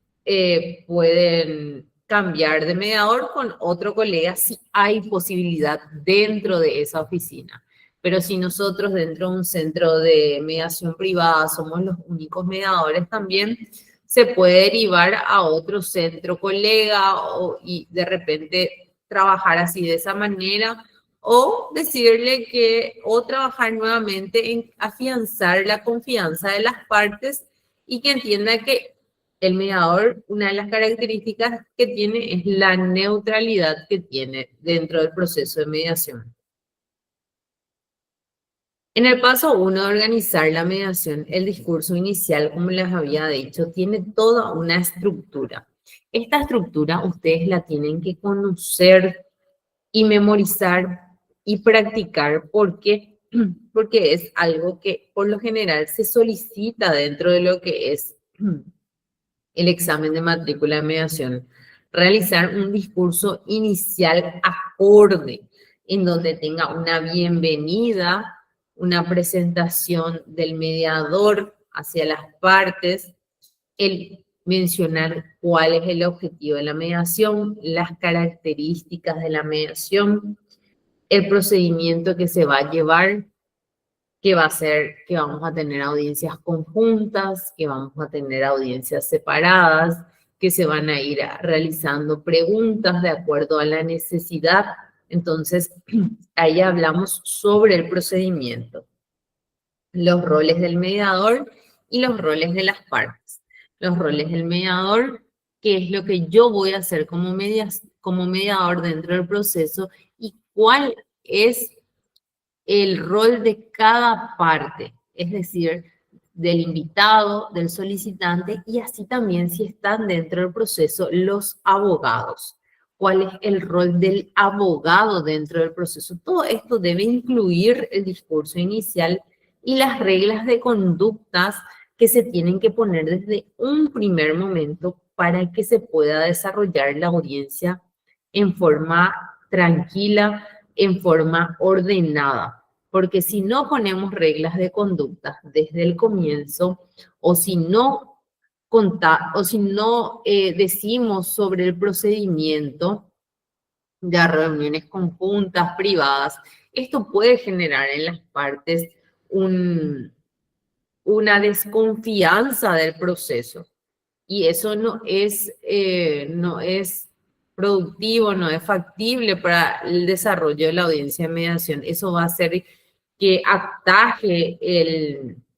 pueden cambiar de mediador con otro colega si hay posibilidad dentro de esa oficina. Pero si nosotros dentro de un centro de mediación privada somos los únicos mediadores, también se puede derivar a otro centro colega y de repente trabajar así de esa manera, o decirle que, o trabajar nuevamente en afianzar la confianza de las partes y que entienda que el mediador, una de las características que tiene es la neutralidad que tiene dentro del proceso de mediación. En el paso 1 de organizar la mediación, el discurso inicial, como les había dicho, tiene toda una estructura. Esta estructura ustedes la tienen que conocer y memorizar y practicar. ¿Por qué? Porque es algo que por lo general se solicita dentro de lo que es el examen de matrícula de mediación. Realizar un discurso inicial acorde, en donde tenga una bienvenida, una presentación del mediador hacia las partes, el mencionar cuál es el objetivo de la mediación, las características de la mediación, el procedimiento que se va a llevar, que va a ser que vamos a tener audiencias conjuntas, que vamos a tener audiencias separadas, que se van a ir realizando preguntas de acuerdo a la necesidad. Entonces, ahí hablamos sobre el procedimiento, los roles del mediador y los roles de las partes. Los roles del mediador, qué es lo que yo voy a hacer como mediador dentro del proceso y cuál es el rol de cada parte, es decir, del invitado, del solicitante y así también si están dentro del proceso los abogados. ¿Cuál es el rol del abogado dentro del proceso? Todo esto debe incluir el discurso inicial y las reglas de conductas que se tienen que poner desde un primer momento para que se pueda desarrollar la audiencia en forma tranquila, en forma ordenada. Porque si no ponemos reglas de conducta desde el comienzo, o si no decimos sobre el procedimiento de reuniones conjuntas, privadas, esto puede generar en las partes una desconfianza del proceso. Y eso no es productivo, no es factible para el desarrollo de la audiencia de mediación. Eso va a hacer que ataje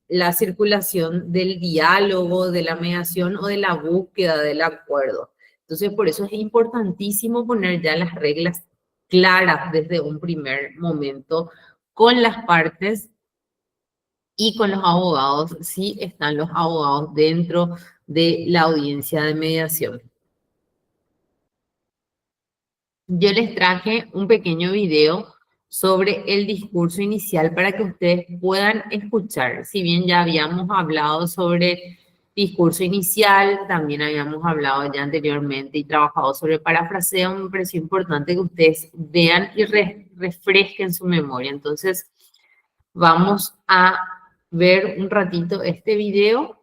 la circulación del diálogo, de la mediación o de la búsqueda del acuerdo. Entonces, por eso es importantísimo poner ya las reglas claras desde un primer momento con las partes y con los abogados, si están los abogados dentro de la audiencia de mediación. Yo les traje un pequeño video sobre el discurso inicial para que ustedes puedan escuchar. Si bien ya habíamos hablado sobre discurso inicial, también habíamos hablado ya anteriormente y trabajado sobre parafraseo, me pareció importante que ustedes vean y refresquen su memoria. Entonces, vamos a ver un ratito este video.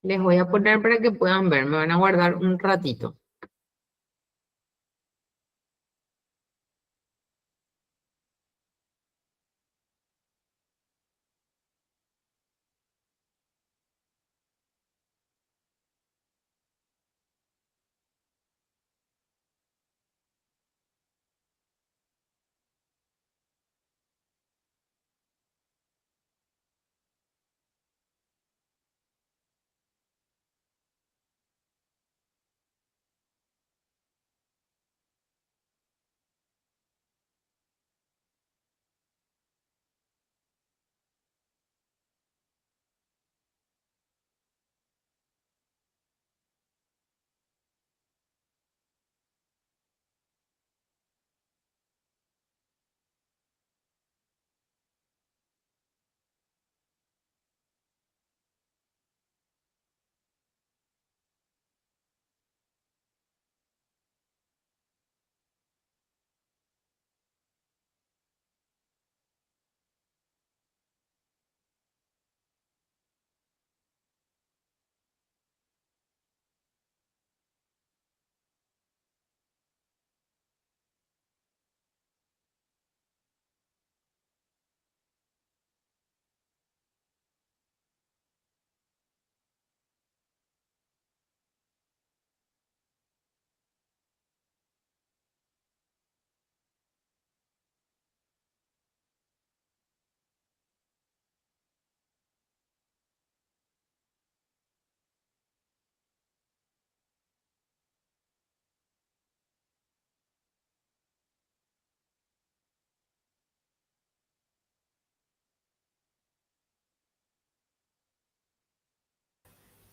Les voy a poner para que puedan ver, me van a guardar un ratito.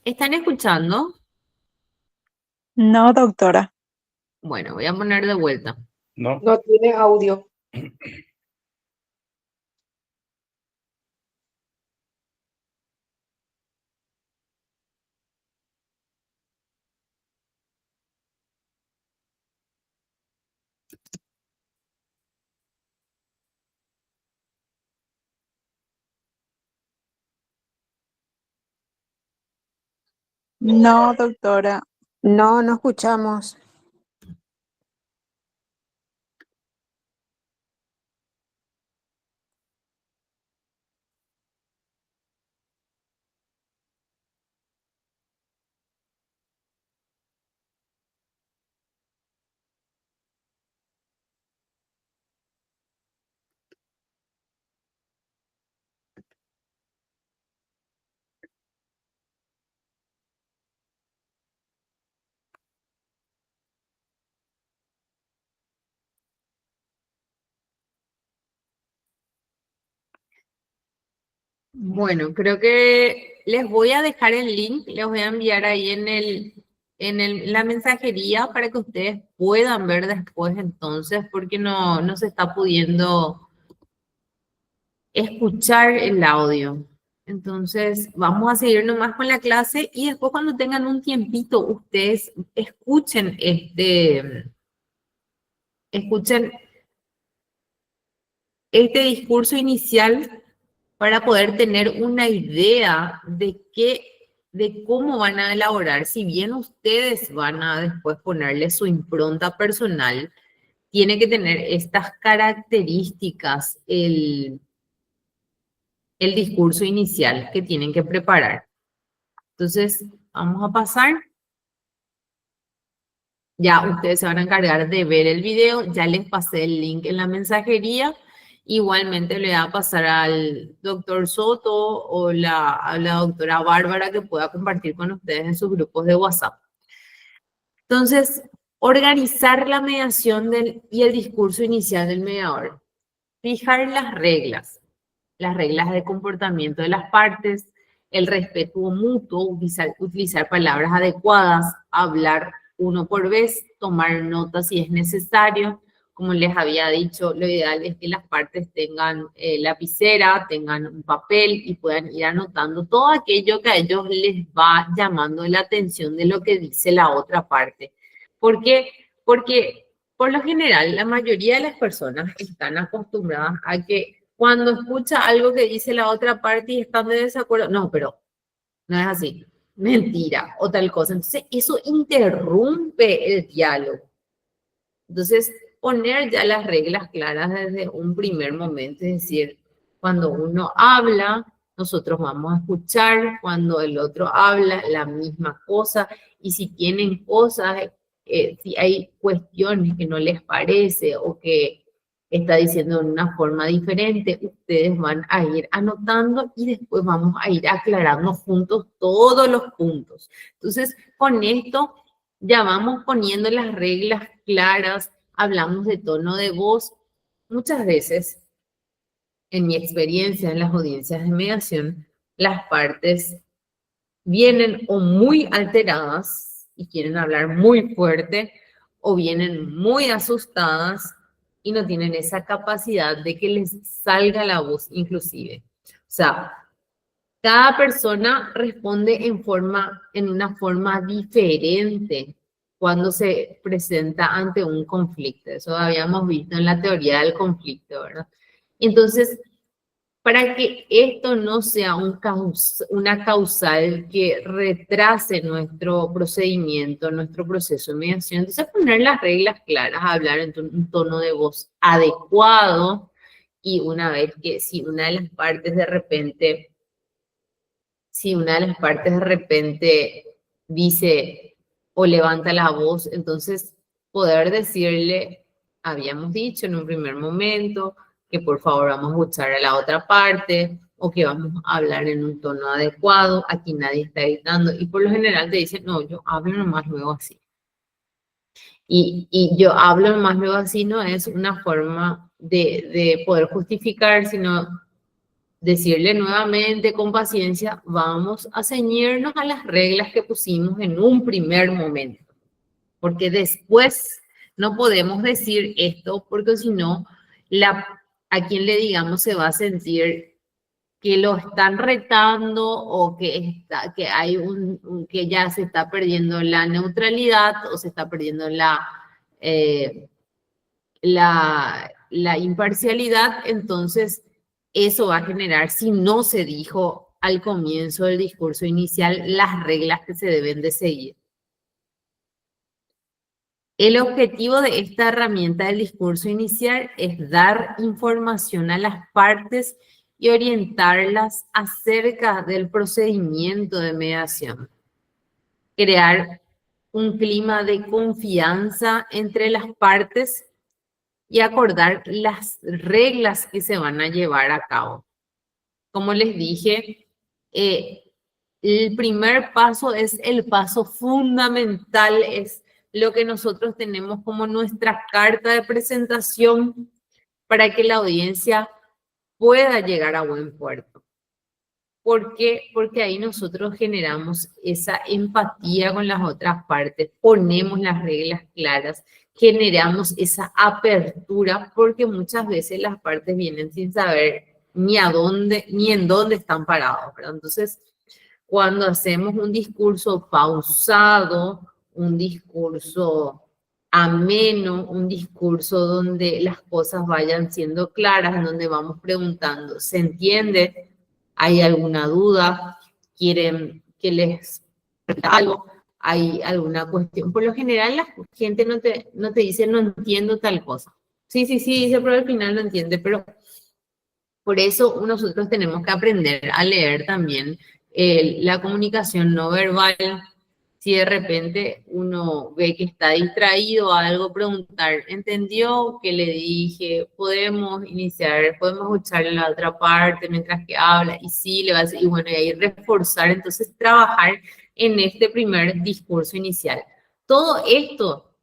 ¿Están escuchando? No, doctora. Bueno, voy a poner de vuelta. No, No tiene audio. No, doctora. No, no escuchamos. Bueno, creo que les voy a dejar el link, les voy a enviar ahí la mensajería para que ustedes puedan ver después entonces, porque no se está pudiendo escuchar el audio. Entonces, vamos a seguir nomás con la clase y después cuando tengan un tiempito, ustedes escuchen este discurso inicial para poder tener una idea de cómo van a elaborar. Si bien ustedes van a después ponerle su impronta personal, tiene que tener estas características el discurso inicial que tienen que preparar. Entonces, vamos a pasar. Ya ustedes se van a encargar de ver el video, ya les pasé el link en la mensajería. Igualmente le voy a pasar al doctor Soto o a la doctora Bárbara que pueda compartir con ustedes en sus grupos de WhatsApp. Entonces, organizar la mediación y el discurso inicial del mediador. Fijar las reglas de comportamiento de las partes, el respeto mutuo, utilizar palabras adecuadas, hablar uno por vez, tomar notas si es necesario. Como les había dicho, lo ideal es que las partes tengan lapicera, tengan un papel y puedan ir anotando todo aquello que a ellos les va llamando la atención de lo que dice la otra parte. ¿Por qué? Porque por lo general la mayoría de las personas están acostumbradas a que cuando escucha algo que dice la otra parte y están de desacuerdo, no, pero no es así, mentira o tal cosa. Entonces eso interrumpe el diálogo. Entonces, poner ya las reglas claras desde un primer momento, es decir, cuando uno habla, nosotros vamos a escuchar, cuando el otro habla, la misma cosa, y si tienen cosas, si hay cuestiones que no les parece o que está diciendo de una forma diferente, ustedes van a ir anotando y después vamos a ir aclarando juntos todos los puntos. Entonces, con esto ya vamos poniendo las reglas claras, hablamos de tono de voz. Muchas veces, en mi experiencia en las audiencias de mediación, las partes vienen o muy alteradas y quieren hablar muy fuerte, o vienen muy asustadas y no tienen esa capacidad de que les salga la voz inclusive. O sea, cada persona responde en una forma diferente cuando se presenta ante un conflicto. Eso habíamos visto en la teoría del conflicto, ¿verdad? Entonces, para que esto no sea una causal que retrase nuestro procedimiento, nuestro proceso de mediación, entonces poner las reglas claras, hablar en un tono de voz adecuado y una vez que si una de las partes de repente dice o levanta la voz, entonces poder decirle, habíamos dicho en un primer momento que por favor vamos a escuchar a la otra parte o que vamos a hablar en un tono adecuado, aquí nadie está gritando y por lo general te dicen, no, yo hablo nomás luego así. Y yo hablo nomás luego así no es una forma de poder justificar, sino decirle nuevamente con paciencia, vamos a ceñirnos a las reglas que pusimos en un primer momento. Porque después no podemos decir esto, porque si no, a quien le digamos se va a sentir que lo están retando o que ya se está perdiendo la neutralidad o se está perdiendo la imparcialidad, entonces eso va a generar, si no se dijo al comienzo del discurso inicial, las reglas que se deben de seguir. El objetivo de esta herramienta del discurso inicial es dar información a las partes y orientarlas acerca del procedimiento de mediación. Crear un clima de confianza entre las partes y acordar las reglas que se van a llevar a cabo. Como les dije, el primer paso es el paso fundamental, es lo que nosotros tenemos como nuestra carta de presentación para que la audiencia pueda llegar a buen puerto. ¿Por qué? Porque ahí nosotros generamos esa empatía con las otras partes, ponemos las reglas claras, generamos esa apertura, porque muchas veces las partes vienen sin saber ni en dónde están parados, ¿verdad? Entonces, cuando hacemos un discurso pausado, un discurso ameno, un discurso donde las cosas vayan siendo claras, en donde vamos preguntando, ¿se entiende? ¿Hay alguna duda? ¿Quieren que les algo? ¿Hay alguna cuestión? Por lo general la gente no te dice no entiendo tal cosa. Sí, dice, pero al final no entiende. Pero por eso nosotros tenemos que aprender a leer también la comunicación no verbal. Si de repente uno ve que está distraído o algo, preguntar, ¿entendió qué le dije? Podemos iniciar, podemos escuchar la otra parte mientras que habla, y sí, le va a decir, y bueno, y ahí reforzar, entonces trabajar en este primer discurso inicial. Todo esto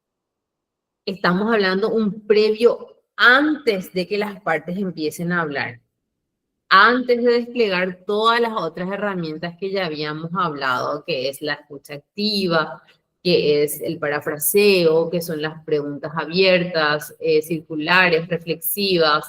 estamos hablando un previo antes de que las partes empiecen a hablar, antes de desplegar todas las otras herramientas que ya habíamos hablado, que es la escucha activa, que es el parafraseo, que son las preguntas abiertas, circulares, reflexivas,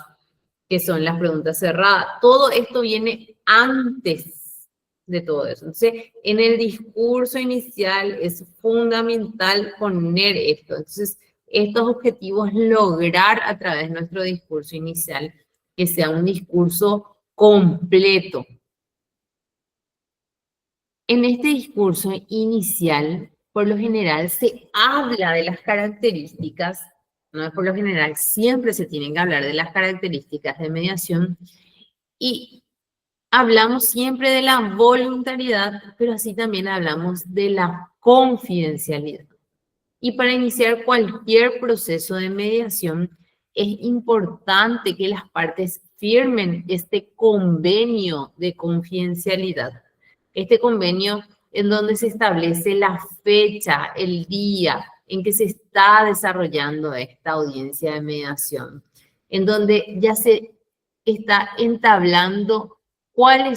que son las preguntas cerradas. Todo esto viene antes de todo eso. Entonces, en el discurso inicial es fundamental poner esto. Entonces, estos objetivos lograr a través de nuestro discurso inicial que sea un discurso completo. En este discurso inicial, por lo general, se habla de las características, no por lo general, siempre se tienen que hablar de las características de mediación y hablamos siempre de la voluntariedad, pero así también hablamos de la confidencialidad. Y para iniciar cualquier proceso de mediación, es importante que las partes firmen este convenio de confidencialidad. Este convenio en donde se establece la fecha, el día en que se está desarrollando esta audiencia de mediación, en donde ya se está entablando cuál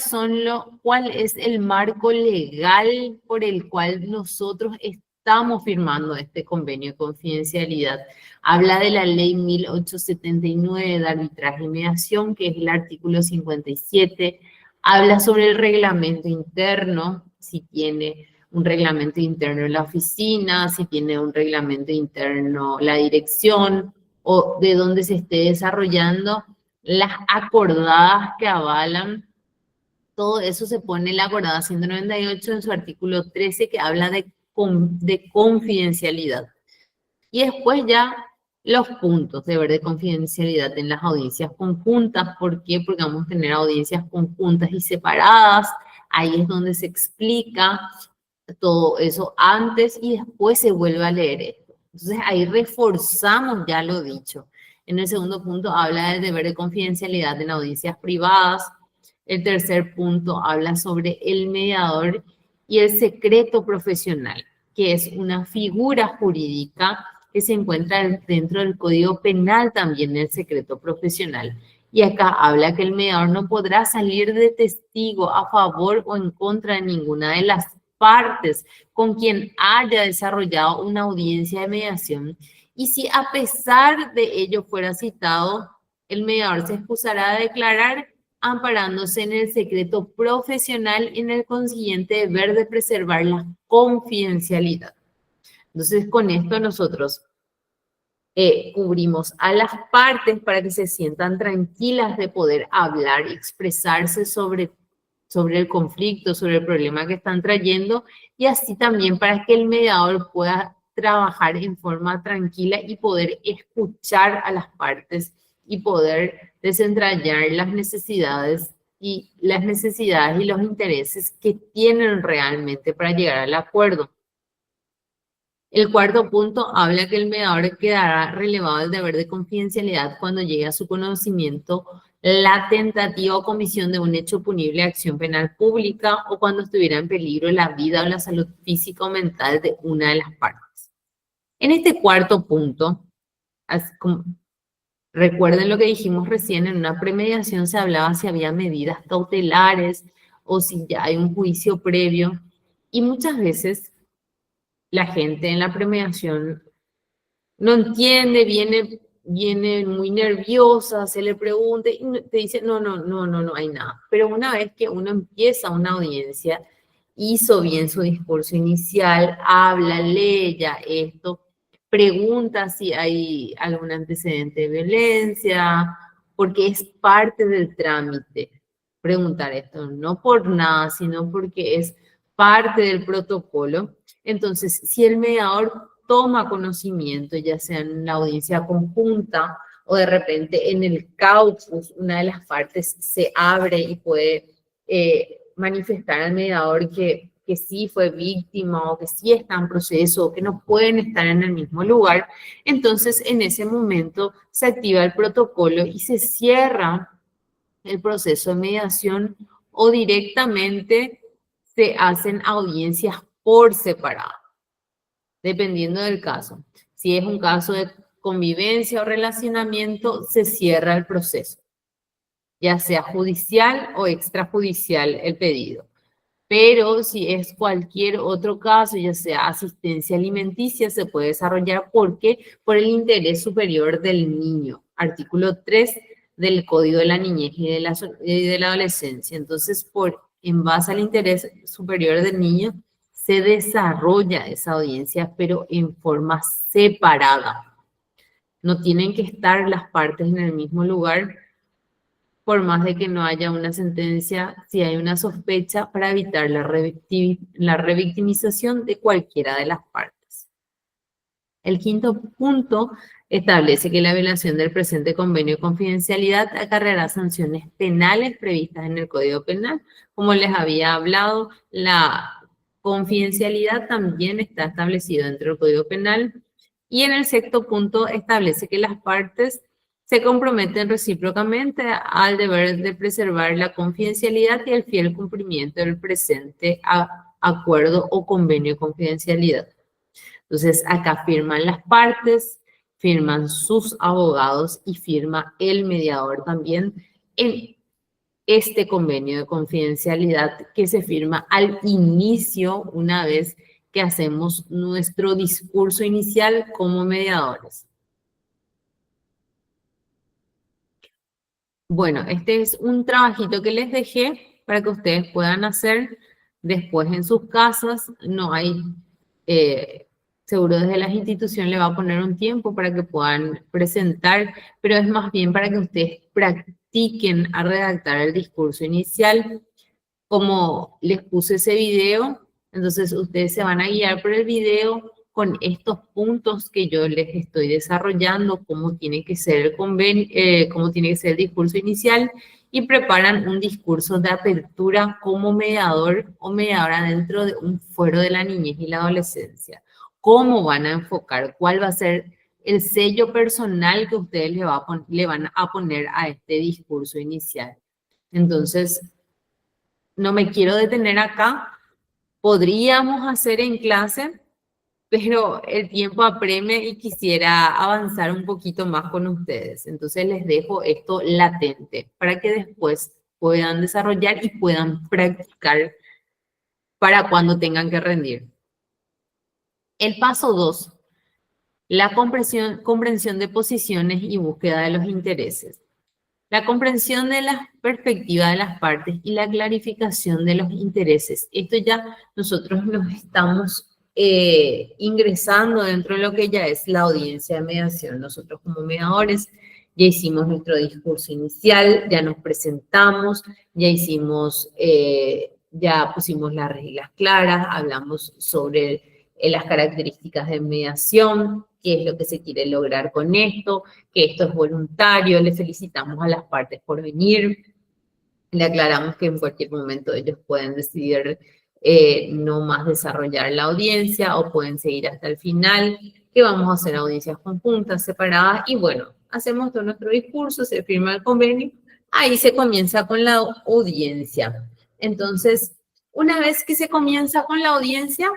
es el marco legal por el cual nosotros estamos firmando este convenio de confidencialidad. Habla de la ley 1879 de arbitraje y mediación, que es el artículo 57. Habla sobre el reglamento interno, si tiene un reglamento interno la oficina, si tiene un reglamento interno la dirección, o de dónde se esté desarrollando las acordadas que avalan. Todo eso se pone en la acordada 198 en su artículo 13, que habla de confidencialidad. Y después ya los puntos de deber de confidencialidad en las audiencias conjuntas. ¿Por qué? Porque vamos a tener audiencias conjuntas y separadas. Ahí es donde se explica todo eso antes y después se vuelve a leer esto. Entonces ahí reforzamos ya lo dicho. En el segundo punto habla del deber de confidencialidad en audiencias privadas. El tercer punto habla sobre el mediador y el secreto profesional, que es una figura jurídica que se encuentra dentro del Código Penal también, el secreto profesional. Y acá habla que el mediador no podrá salir de testigo a favor o en contra de ninguna de las partes con quien haya desarrollado una audiencia de mediación. Y si a pesar de ello fuera citado, el mediador se excusará de declarar amparándose en el secreto profesional y en el consiguiente deber de preservar la confidencialidad. Entonces, con esto nosotros cubrimos a las partes para que se sientan tranquilas de poder hablar y expresarse sobre el conflicto, sobre el problema que están trayendo, y así también para que el mediador pueda trabajar en forma tranquila y poder escuchar a las partes y poder desentrañar las necesidades y los intereses que tienen realmente para llegar al acuerdo. El cuarto punto habla que el mediador quedará relevado el deber de confidencialidad cuando llegue a su conocimiento la tentativa o comisión de un hecho punible de acción penal pública o cuando estuviera en peligro la vida o la salud física o mental de una de las partes. En este cuarto punto, recuerden lo que dijimos recién, en una premediación se hablaba si había medidas cautelares o si ya hay un juicio previo, y muchas veces la gente en la premediación no entiende, viene muy nerviosa, se le pregunta y te dice, no hay nada. Pero una vez que uno empieza una audiencia, hizo bien su discurso inicial, habla, lee ya esto, pregunta si hay algún antecedente de violencia, porque es parte del trámite preguntar esto, no por nada, sino porque es parte del protocolo. Entonces, si el mediador toma conocimiento, ya sea en la audiencia conjunta o de repente en el caucus, una de las partes se abre y puede manifestar al mediador que que sí fue víctima o que sí está en proceso o que no pueden estar en el mismo lugar, entonces en ese momento se activa el protocolo y se cierra el proceso de mediación o directamente se hacen audiencias por separado, dependiendo del caso. Si es un caso de convivencia o relacionamiento, se cierra el proceso, ya sea judicial o extrajudicial el pedido. Pero si es cualquier otro caso, ya sea asistencia alimenticia, se puede desarrollar porque por el interés superior del niño. Artículo 3 del Código de la Niñez y de la Adolescencia. Entonces, en base al interés superior del niño, se desarrolla esa audiencia, pero en forma separada. No tienen que estar las partes en el mismo lugar, por más de que no haya una sentencia, si hay una sospecha, para evitar la revictimización de cualquiera de las partes. El quinto punto establece que la violación del presente convenio de confidencialidad acarreará sanciones penales previstas en el Código Penal. Como les había hablado, la confidencialidad también está establecida dentro del Código Penal. Y en el sexto punto establece que las partes se comprometen recíprocamente al deber de preservar la confidencialidad y el fiel cumplimiento del presente acuerdo o convenio de confidencialidad. Entonces, acá firman las partes, firman sus abogados y firma el mediador también en este convenio de confidencialidad que se firma al inicio, una vez que hacemos nuestro discurso inicial como mediadores. Bueno, este es un trabajito que les dejé para que ustedes puedan hacer después en sus casas. No hay, seguro desde las instituciones le va a poner un tiempo para que puedan presentar, pero es más bien para que ustedes practiquen a redactar el discurso inicial. Como les puse ese video, entonces ustedes se van a guiar por el video con estos puntos que yo les estoy desarrollando, cómo tiene que ser el convenio, cómo tiene que ser el discurso inicial, y preparan un discurso de apertura como mediador o mediadora dentro de un fuero de la niñez y la adolescencia. ¿Cómo van a enfocar? ¿Cuál va a ser el sello personal que ustedes le van a poner a este discurso inicial? Entonces, no me quiero detener acá. Podríamos hacer en clase, pero el tiempo apremia y quisiera avanzar un poquito más con ustedes. Entonces les dejo esto latente para que después puedan desarrollar y puedan practicar para cuando tengan que rendir. El paso 2, la comprensión de posiciones y búsqueda de los intereses. La comprensión de la perspectiva de las partes y la clarificación de los intereses. Esto ya nosotros nos estamos ingresando dentro de lo que ya es la audiencia de mediación. Nosotros como mediadores ya hicimos nuestro discurso inicial, ya nos presentamos, ya hicimos, ya pusimos las reglas claras, hablamos sobre las características de mediación, qué es lo que se quiere lograr con esto, que esto es voluntario, le felicitamos a las partes por venir, le aclaramos que en cualquier momento ellos pueden decidir no más desarrollar la audiencia o pueden seguir hasta el final, que vamos a hacer audiencias conjuntas, separadas, y bueno, hacemos todo nuestro discurso, se firma el convenio, ahí se comienza con la audiencia. Entonces, una vez que se comienza con la audiencia,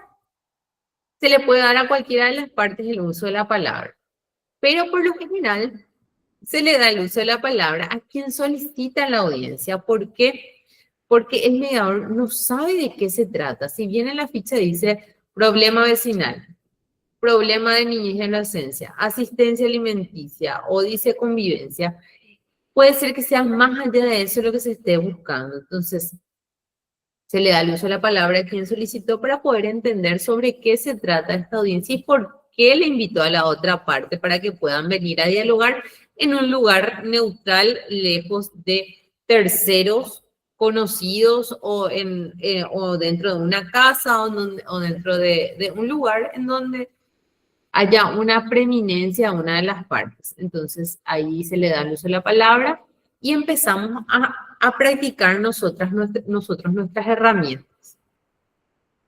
se le puede dar a cualquiera de las partes el uso de la palabra, pero por lo general se le da el uso de la palabra a quien solicita la audiencia. ¿Por qué? Porque el mediador no sabe de qué se trata. Si bien en la ficha dice problema vecinal, problema de niñez y adolescencia, asistencia alimenticia o dice convivencia, puede ser que sea más allá de eso lo que se esté buscando. Entonces, se le da el uso de la palabra a quien solicitó para poder entender sobre qué se trata esta audiencia y por qué le invitó a la otra parte para que puedan venir a dialogar en un lugar neutral, lejos de terceros conocidos o dentro de una casa o dentro de un lugar en donde haya una preeminencia a una de las partes. Entonces, ahí se le da el uso de la palabra y empezamos a practicar nosotros nuestras herramientas.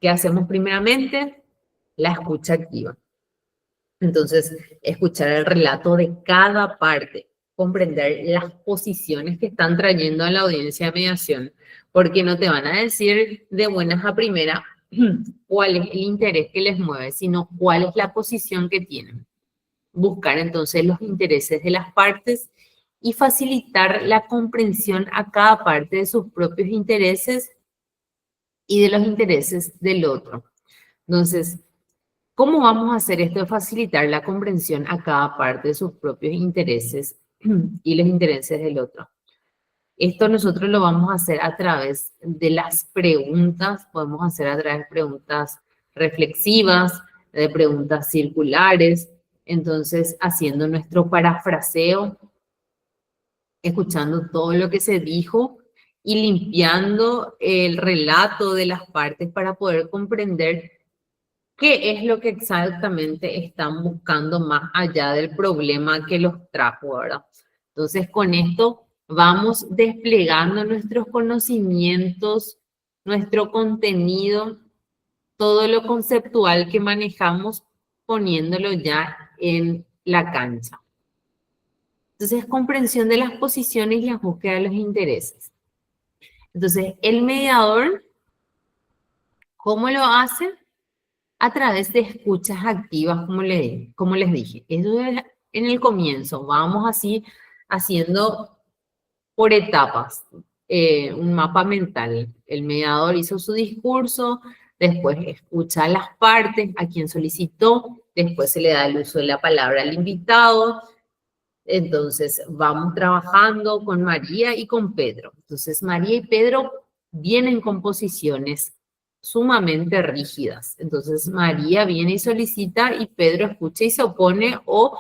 ¿Qué hacemos primeramente? La escucha activa. Entonces, escuchar el relato de cada parte, comprender las posiciones que están trayendo a la audiencia de mediación, porque no te van a decir de buenas a primeras cuál es el interés que les mueve, sino cuál es la posición que tienen. Buscar entonces los intereses de las partes y facilitar la comprensión a cada parte de sus propios intereses y de los intereses del otro. Entonces, ¿cómo vamos a hacer esto de facilitar la comprensión a cada parte de sus propios intereses y los intereses del otro? Esto nosotros lo vamos a hacer a través de las preguntas, podemos hacer a través de preguntas reflexivas, de preguntas circulares, entonces haciendo nuestro parafraseo, escuchando todo lo que se dijo y limpiando el relato de las partes para poder comprender qué es lo que exactamente están buscando más allá del problema que los trajo, ¿verdad? Entonces, con esto vamos desplegando nuestros conocimientos, nuestro contenido, todo lo conceptual que manejamos, poniéndolo ya en la cancha. Entonces, comprensión de las posiciones y la búsqueda de los intereses. Entonces, el mediador, ¿cómo lo hace? A través de escuchas activas, como les dije. Eso es en el comienzo. Vamos así haciendo por etapas un mapa mental. El mediador hizo su discurso, después escucha a las partes, a quien solicitó, después se le da el uso de la palabra al invitado. Entonces vamos trabajando con María y con Pedro. Entonces María y Pedro vienen con posiciones sumamente rígidas. Entonces María viene y solicita y Pedro escucha y se opone o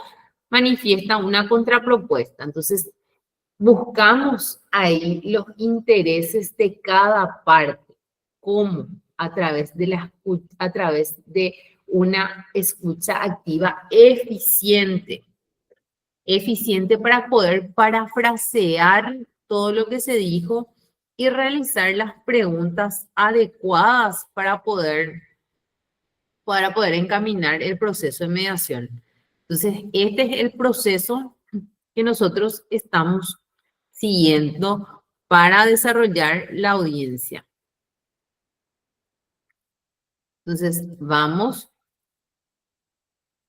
manifiesta una contrapropuesta. Entonces buscamos ahí los intereses de cada parte. ¿Cómo? A través de una escucha activa eficiente para poder parafrasear todo lo que se dijo y realizar las preguntas adecuadas para poder encaminar el proceso de mediación. Entonces, este es el proceso que nosotros estamos siguiendo para desarrollar la audiencia. Entonces,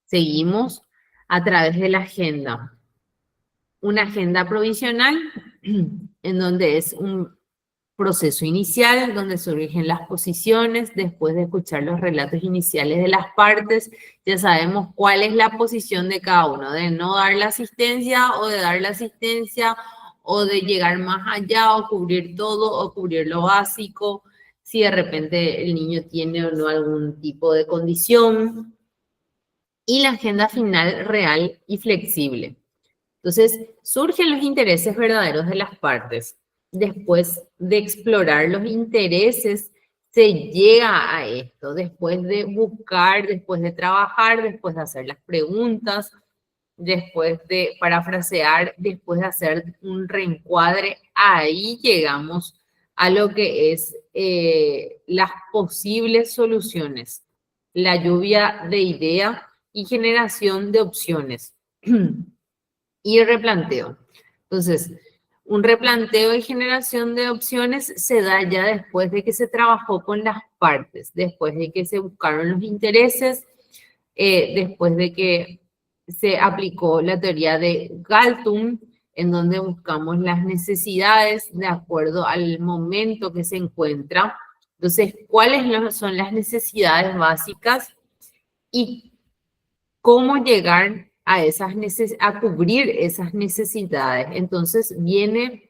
seguimos a través de la agenda. Una agenda provisional en donde es un proceso inicial, donde surgen las posiciones, después de escuchar los relatos iniciales de las partes, ya sabemos cuál es la posición de cada uno, de no dar la asistencia o de dar la asistencia o de llegar más allá o cubrir todo o cubrir lo básico, si de repente el niño tiene o no algún tipo de condición. Y la agenda final real y flexible. Entonces, surgen los intereses verdaderos de las partes. Después de explorar los intereses, se llega a esto. Después de buscar, después de trabajar, después de hacer las preguntas, después de parafrasear, después de hacer un reencuadre, ahí llegamos a lo que es las posibles soluciones. La lluvia de ideas y generación de opciones. Y replanteo. Entonces, un replanteo y generación de opciones se da ya después de que se trabajó con las partes, después de que se buscaron los intereses, después de que se aplicó la teoría de Galtung, en donde buscamos las necesidades de acuerdo al momento que se encuentra. Entonces, ¿cuáles son las necesidades básicas y cómo llegar a cubrir esas necesidades? Entonces viene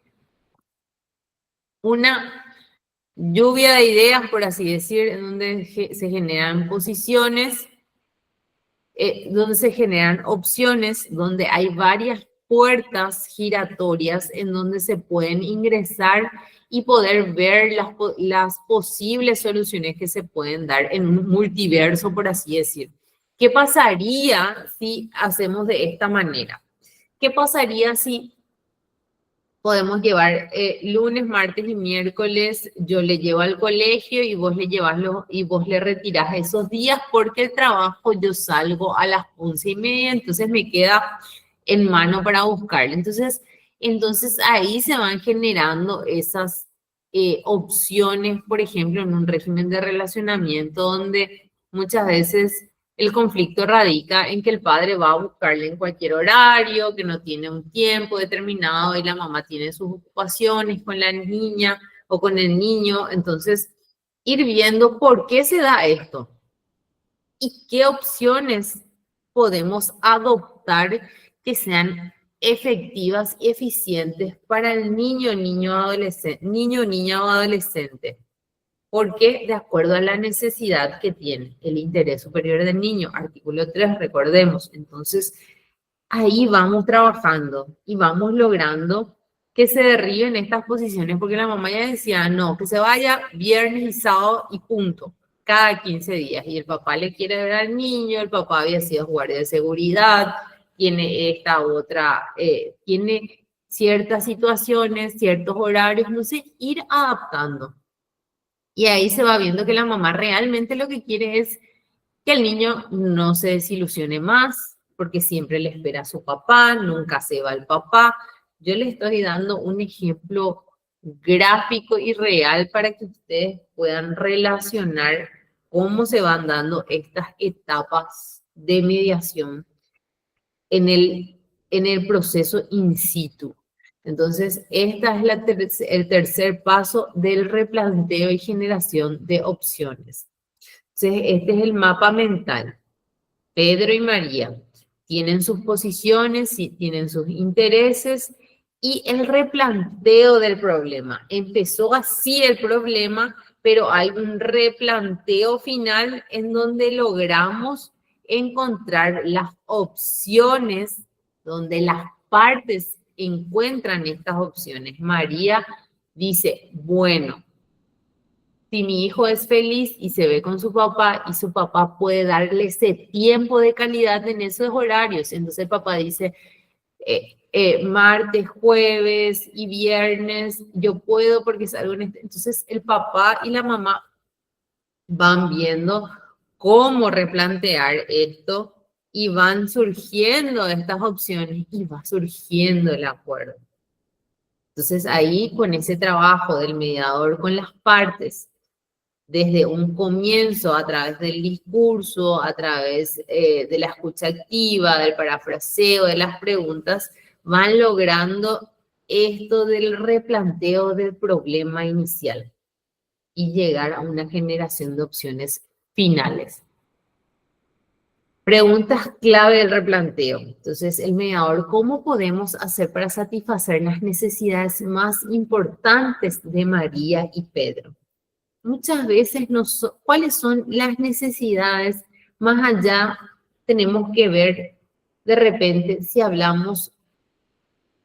una lluvia de ideas, por así decir, en donde se generan posiciones, donde se generan opciones, donde hay varias puertas giratorias en donde se pueden ingresar y poder ver las posibles soluciones que se pueden dar en un multiverso, por así decir. ¿Qué pasaría si hacemos de esta manera? ¿Qué pasaría si podemos llevar lunes, martes y miércoles, yo le llevo al colegio y vos le y vos le retirás esos días porque el trabajo yo salgo a las 11:30, entonces me queda en mano para buscarle. Entonces ahí se van generando esas opciones, por ejemplo, en un régimen de relacionamiento donde muchas veces el conflicto radica en que el padre va a buscarle en cualquier horario, que no tiene un tiempo determinado y la mamá tiene sus ocupaciones con la niña o con el niño. Entonces, ir viendo por qué se da esto y qué opciones podemos adoptar que sean efectivas y eficientes para el niño, niña o adolescente. Porque de acuerdo a la necesidad que tiene el interés superior del niño, artículo 3, recordemos. Entonces, ahí vamos trabajando y vamos logrando que se derriben estas posiciones, porque la mamá ya decía, no, que se vaya viernes y sábado y punto, cada 15 días. Y el papá le quiere ver al niño, el papá había sido guardia de seguridad, tiene esta otra, tiene ciertas situaciones, ciertos horarios, no sé, ir adaptando. Y ahí se va viendo que la mamá realmente lo que quiere es que el niño no se desilusione más, porque siempre le espera a su papá, nunca se va el papá. Yo le estoy dando un ejemplo gráfico y real para que ustedes puedan relacionar cómo se van dando estas etapas de mediación en el proceso in situ. Entonces, esta es el tercer paso del replanteo y generación de opciones. Entonces, este es el mapa mental. Pedro y María tienen sus posiciones, tienen sus intereses y el replanteo del problema. Empezó así el problema, pero hay un replanteo final en donde logramos encontrar las opciones, donde las partes encuentran estas opciones. María dice, bueno, si mi hijo es feliz y se ve con su papá y su papá puede darle ese tiempo de calidad en esos horarios, entonces el papá dice, martes, jueves y viernes, yo puedo porque salgo en este. Entonces el papá y la mamá van viendo cómo replantear esto y van surgiendo estas opciones y va surgiendo el acuerdo. Entonces ahí con ese trabajo del mediador con las partes, desde un comienzo a través del discurso, a través de la escucha activa, del parafraseo, de las preguntas, van logrando esto del replanteo del problema inicial y llegar a una generación de opciones finales. Preguntas clave del replanteo. Entonces, el mediador, ¿cómo podemos hacer para satisfacer las necesidades más importantes de María y Pedro? Muchas veces, ¿cuáles son las necesidades? Más allá, tenemos que ver de repente si hablamos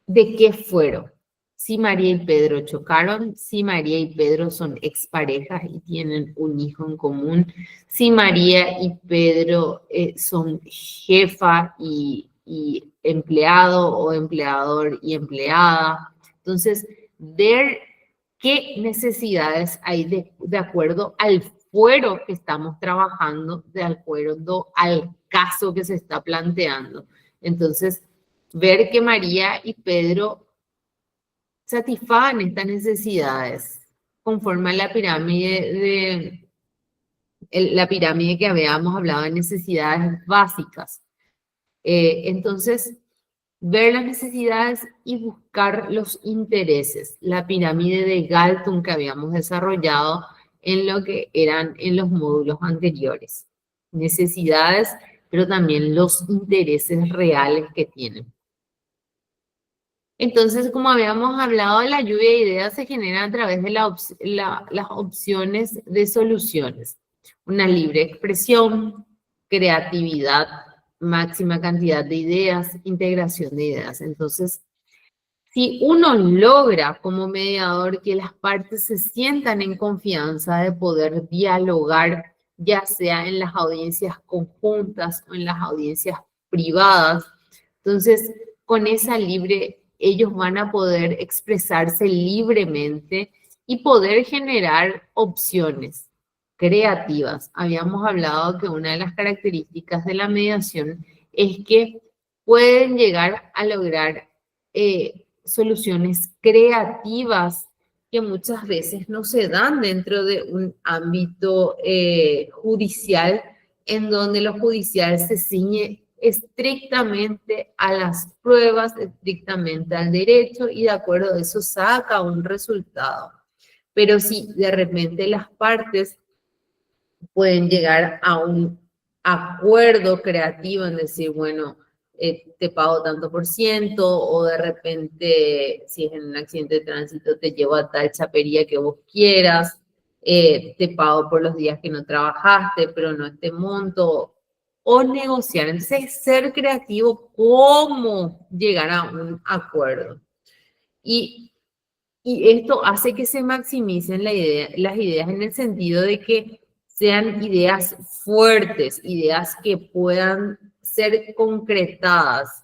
de qué fueron. Si María y Pedro chocaron, si María y Pedro son exparejas y tienen un hijo en común, si María y Pedro son jefa y empleado o empleador y empleada. Entonces, ver qué necesidades hay de acuerdo al fuero que estamos trabajando, de acuerdo al caso que se está planteando. Entonces, ver que María y Pedro satisfagan estas necesidades conforme a la pirámide que habíamos hablado de necesidades básicas. Entonces, ver las necesidades y buscar los intereses. La pirámide de Galton que habíamos desarrollado en lo que eran en los módulos anteriores. Necesidades, pero también los intereses reales que tienen. Entonces, como habíamos hablado, la lluvia de ideas se genera a través de las opciones de soluciones. Una libre expresión, creatividad, máxima cantidad de ideas, integración de ideas. Entonces, si uno logra como mediador que las partes se sientan en confianza de poder dialogar, ya sea en las audiencias conjuntas o en las audiencias privadas, entonces con esa libre ellos van a poder expresarse libremente y poder generar opciones creativas. Habíamos hablado que una de las características de la mediación es que pueden llegar a lograr soluciones creativas que muchas veces no se dan dentro de un ámbito judicial, en donde lo judicial se ciñe estrictamente a las pruebas, estrictamente al derecho, y de acuerdo a eso saca un resultado. Pero si de repente las partes pueden llegar a un acuerdo creativo en decir, bueno, te pago tanto por ciento, o de repente, si es en un accidente de tránsito, te llevo a tal chapería que vos quieras, te pago por los días que no trabajaste, pero no este monto, o negociar. Entonces, ser creativo, cómo llegar a un acuerdo. Y esto hace que se maximicen las ideas en el sentido de que sean ideas fuertes, ideas que puedan ser concretadas,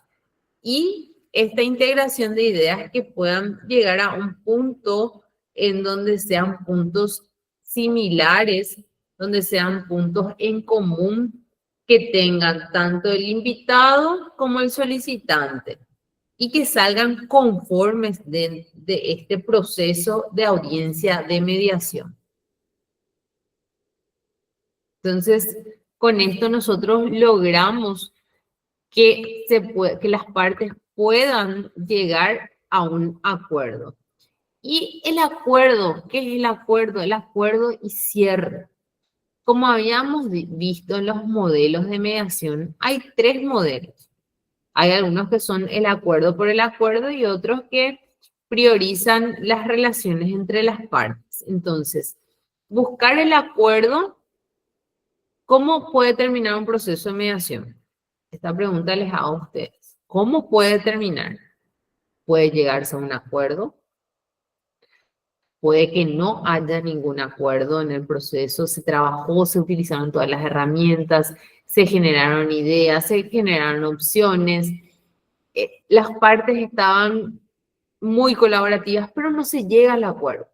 y esta integración de ideas que puedan llegar a un punto en donde sean puntos similares, donde sean puntos en común que tengan tanto el invitado como el solicitante, y que salgan conformes de este proceso de audiencia de mediación. Entonces, con esto nosotros logramos que las partes puedan llegar a un acuerdo. Y el acuerdo, ¿qué es el acuerdo? El acuerdo y cierre. Como habíamos visto en los modelos de mediación, hay 3 modelos. Hay algunos que son el acuerdo por el acuerdo y otros que priorizan las relaciones entre las partes. Entonces, buscar el acuerdo. ¿Cómo puede terminar un proceso de mediación? Esta pregunta les hago a ustedes. ¿Cómo puede terminar? Puede llegarse a un acuerdo. Puede que no haya ningún acuerdo en el proceso. Se trabajó, se utilizaron todas las herramientas, se generaron ideas, se generaron opciones. Las partes estaban muy colaborativas, pero no se llega al acuerdo.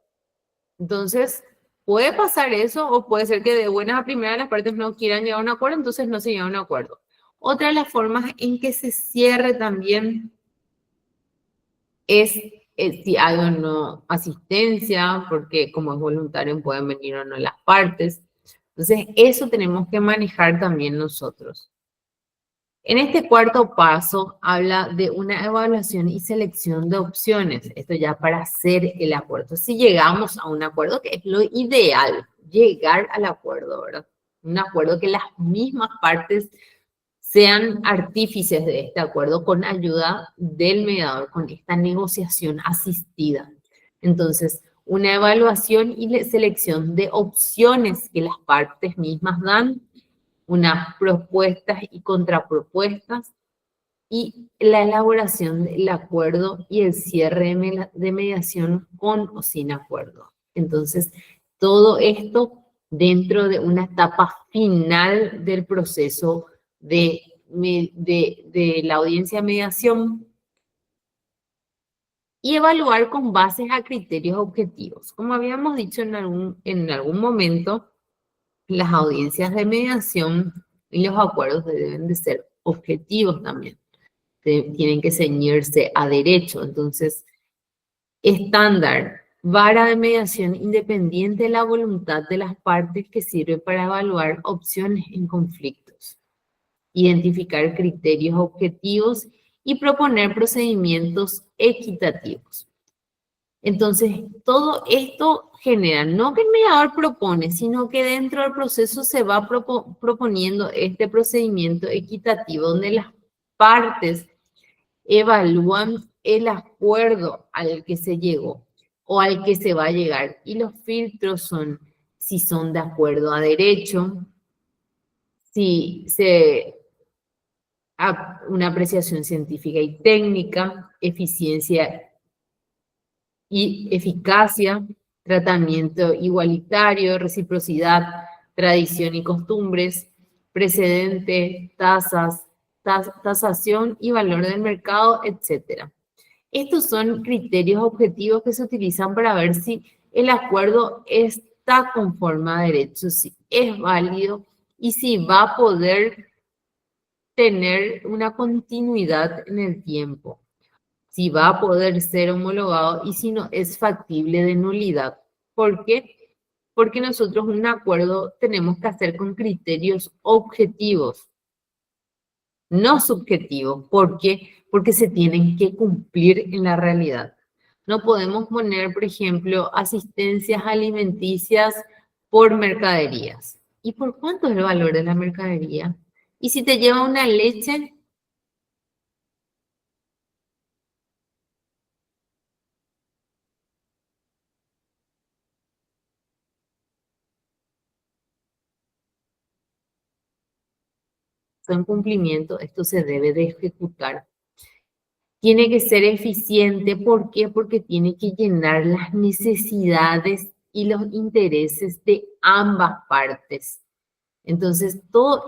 Entonces, puede pasar eso, o puede ser que de buenas a primeras las partes no quieran llegar a un acuerdo, entonces no se llega a un acuerdo. Otra de las formas en que se cierre también es si hay o no asistencia, porque como es voluntario pueden venir o no las partes. Entonces, eso tenemos que manejar también nosotros. En este cuarto paso habla de una evaluación y selección de opciones. Esto ya para hacer el acuerdo. Si llegamos a un acuerdo, que es lo ideal, llegar al acuerdo, ¿verdad? Un acuerdo que las mismas partes sean artífices de este acuerdo con ayuda del mediador, con esta negociación asistida. Entonces, una evaluación y selección de opciones que las partes mismas dan, unas propuestas y contrapropuestas, y la elaboración del acuerdo y el cierre de mediación con o sin acuerdo. Entonces, todo esto dentro de una etapa final del proceso de la audiencia de mediación, y evaluar con bases a criterios objetivos. Como habíamos dicho en algún momento, las audiencias de mediación y los acuerdos deben de ser objetivos también. Tienen que ceñirse a derecho. Entonces, estándar, vara de mediación independiente de la voluntad de las partes, que sirve para evaluar opciones en conflictos, identificar criterios objetivos y proponer procedimientos equitativos. Entonces, todo esto genera, no que el mediador propone, sino que dentro del proceso se va proponiendo este procedimiento equitativo, donde las partes evalúan el acuerdo al que se llegó o al que se va a llegar. Y los filtros son si son de acuerdo a derecho, si una apreciación científica y técnica, eficiencia y eficacia, tratamiento igualitario, reciprocidad, tradición y costumbres, precedente, tasas, tasación y valor del mercado, etc. Estos son criterios objetivos que se utilizan para ver si el acuerdo está conforme a derecho, si es válido y si va a poder tener una continuidad en el tiempo, si va a poder ser homologado y si no es factible de nulidad. ¿Por qué? Porque nosotros un acuerdo tenemos que hacer con criterios objetivos, no subjetivos. ¿Por qué? Porque se tienen que cumplir en la realidad. No podemos poner, por ejemplo, asistencias alimenticias por mercaderías. ¿Y por cuánto es el valor de la mercadería? Y si te lleva una leche, en cumplimiento, esto se debe de ejecutar. Tiene que ser eficiente, ¿por qué? Porque tiene que llenar las necesidades y los intereses de ambas partes. Entonces, todos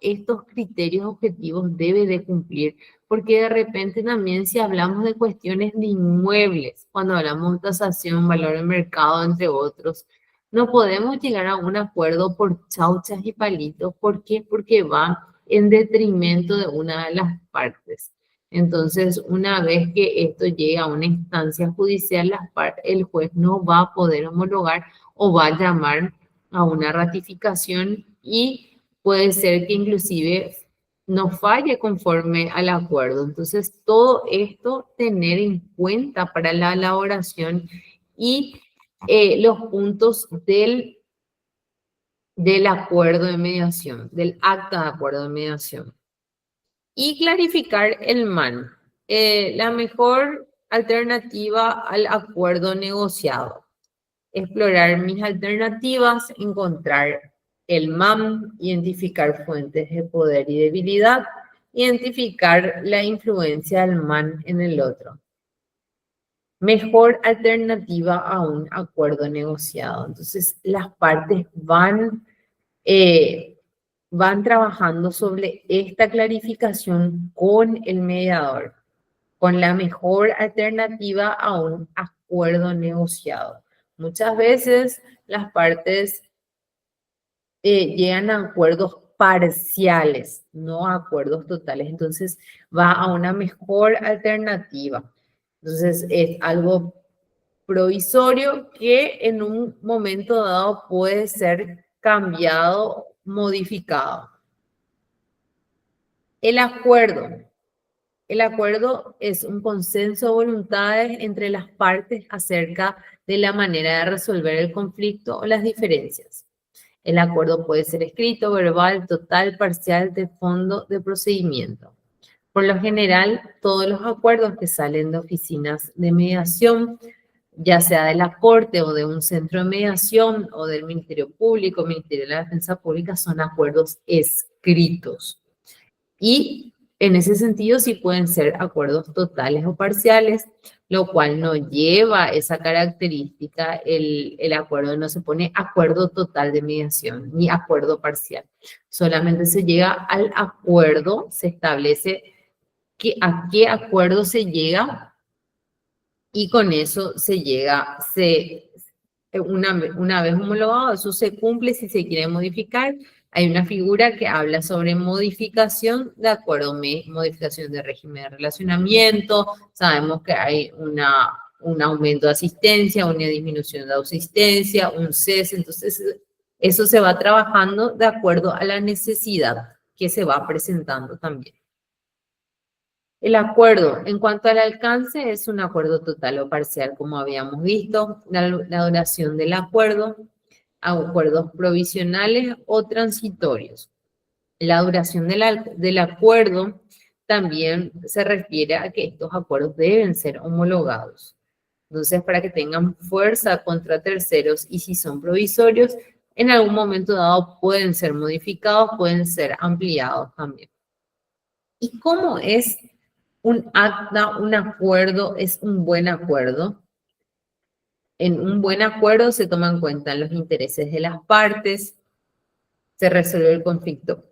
estos criterios objetivos debe de cumplir, porque de repente también si hablamos de cuestiones de inmuebles, cuando hablamos de tasación, valor de mercado, entre otros, no podemos llegar a un acuerdo por chauchas y palitos. ¿Por qué? Porque va en detrimento de una de las partes. Entonces, una vez que esto llega a una instancia judicial, el juez no va a poder homologar o va a llamar a una ratificación y puede ser que inclusive no falle conforme al acuerdo. Entonces, todo esto tener en cuenta para la elaboración y los puntos del acuerdo de mediación, del acta de acuerdo de mediación. Y clarificar el MAN, la mejor alternativa al acuerdo negociado. Explorar mis alternativas, encontrar el MAM, identificar fuentes de poder y debilidad, identificar la influencia del MAN en el otro. Mejor alternativa a un acuerdo negociado. Entonces, las partes van trabajando sobre esta clarificación con el mediador, con la mejor alternativa a un acuerdo negociado. Muchas veces las partes llegan a acuerdos parciales, no a acuerdos totales. Entonces va a una mejor alternativa. Entonces es algo provisorio que en un momento dado puede ser cambiado, modificado. El acuerdo. El acuerdo es un consenso de voluntades entre las partes acerca de la manera de resolver el conflicto o las diferencias. El acuerdo puede ser escrito, verbal, total, parcial, de fondo, de procedimiento. Por lo general, todos los acuerdos que salen de oficinas de mediación, ya sea de la Corte o de un centro de mediación o del Ministerio Público, Ministerio de la Defensa Pública, son acuerdos escritos. Y en ese sentido sí pueden ser acuerdos totales o parciales, lo cual no lleva esa característica, el acuerdo no se pone acuerdo total de mediación ni acuerdo parcial. Solamente se llega al acuerdo, se establece a qué acuerdo se llega y con eso se llega, una vez homologado, eso se cumple. Si se quiere modificar, hay una figura que habla sobre modificación de acuerdo, modificación de régimen de relacionamiento. Sabemos que hay un aumento de asistencia, una disminución de asistencia, un cese. Entonces, eso se va trabajando de acuerdo a la necesidad que se va presentando también. El acuerdo, en cuanto al alcance, es un acuerdo total o parcial, como habíamos visto. La duración del acuerdo, acuerdos provisionales o transitorios. La duración del acuerdo también se refiere a que estos acuerdos deben ser homologados. Entonces, para que tengan fuerza contra terceros y si son provisorios, en algún momento dado pueden ser modificados, pueden ser ampliados también. ¿Y cómo es un acta, un acuerdo? Es un buen acuerdo. En un buen acuerdo se toman en cuenta los intereses de las partes, se resuelve el conflicto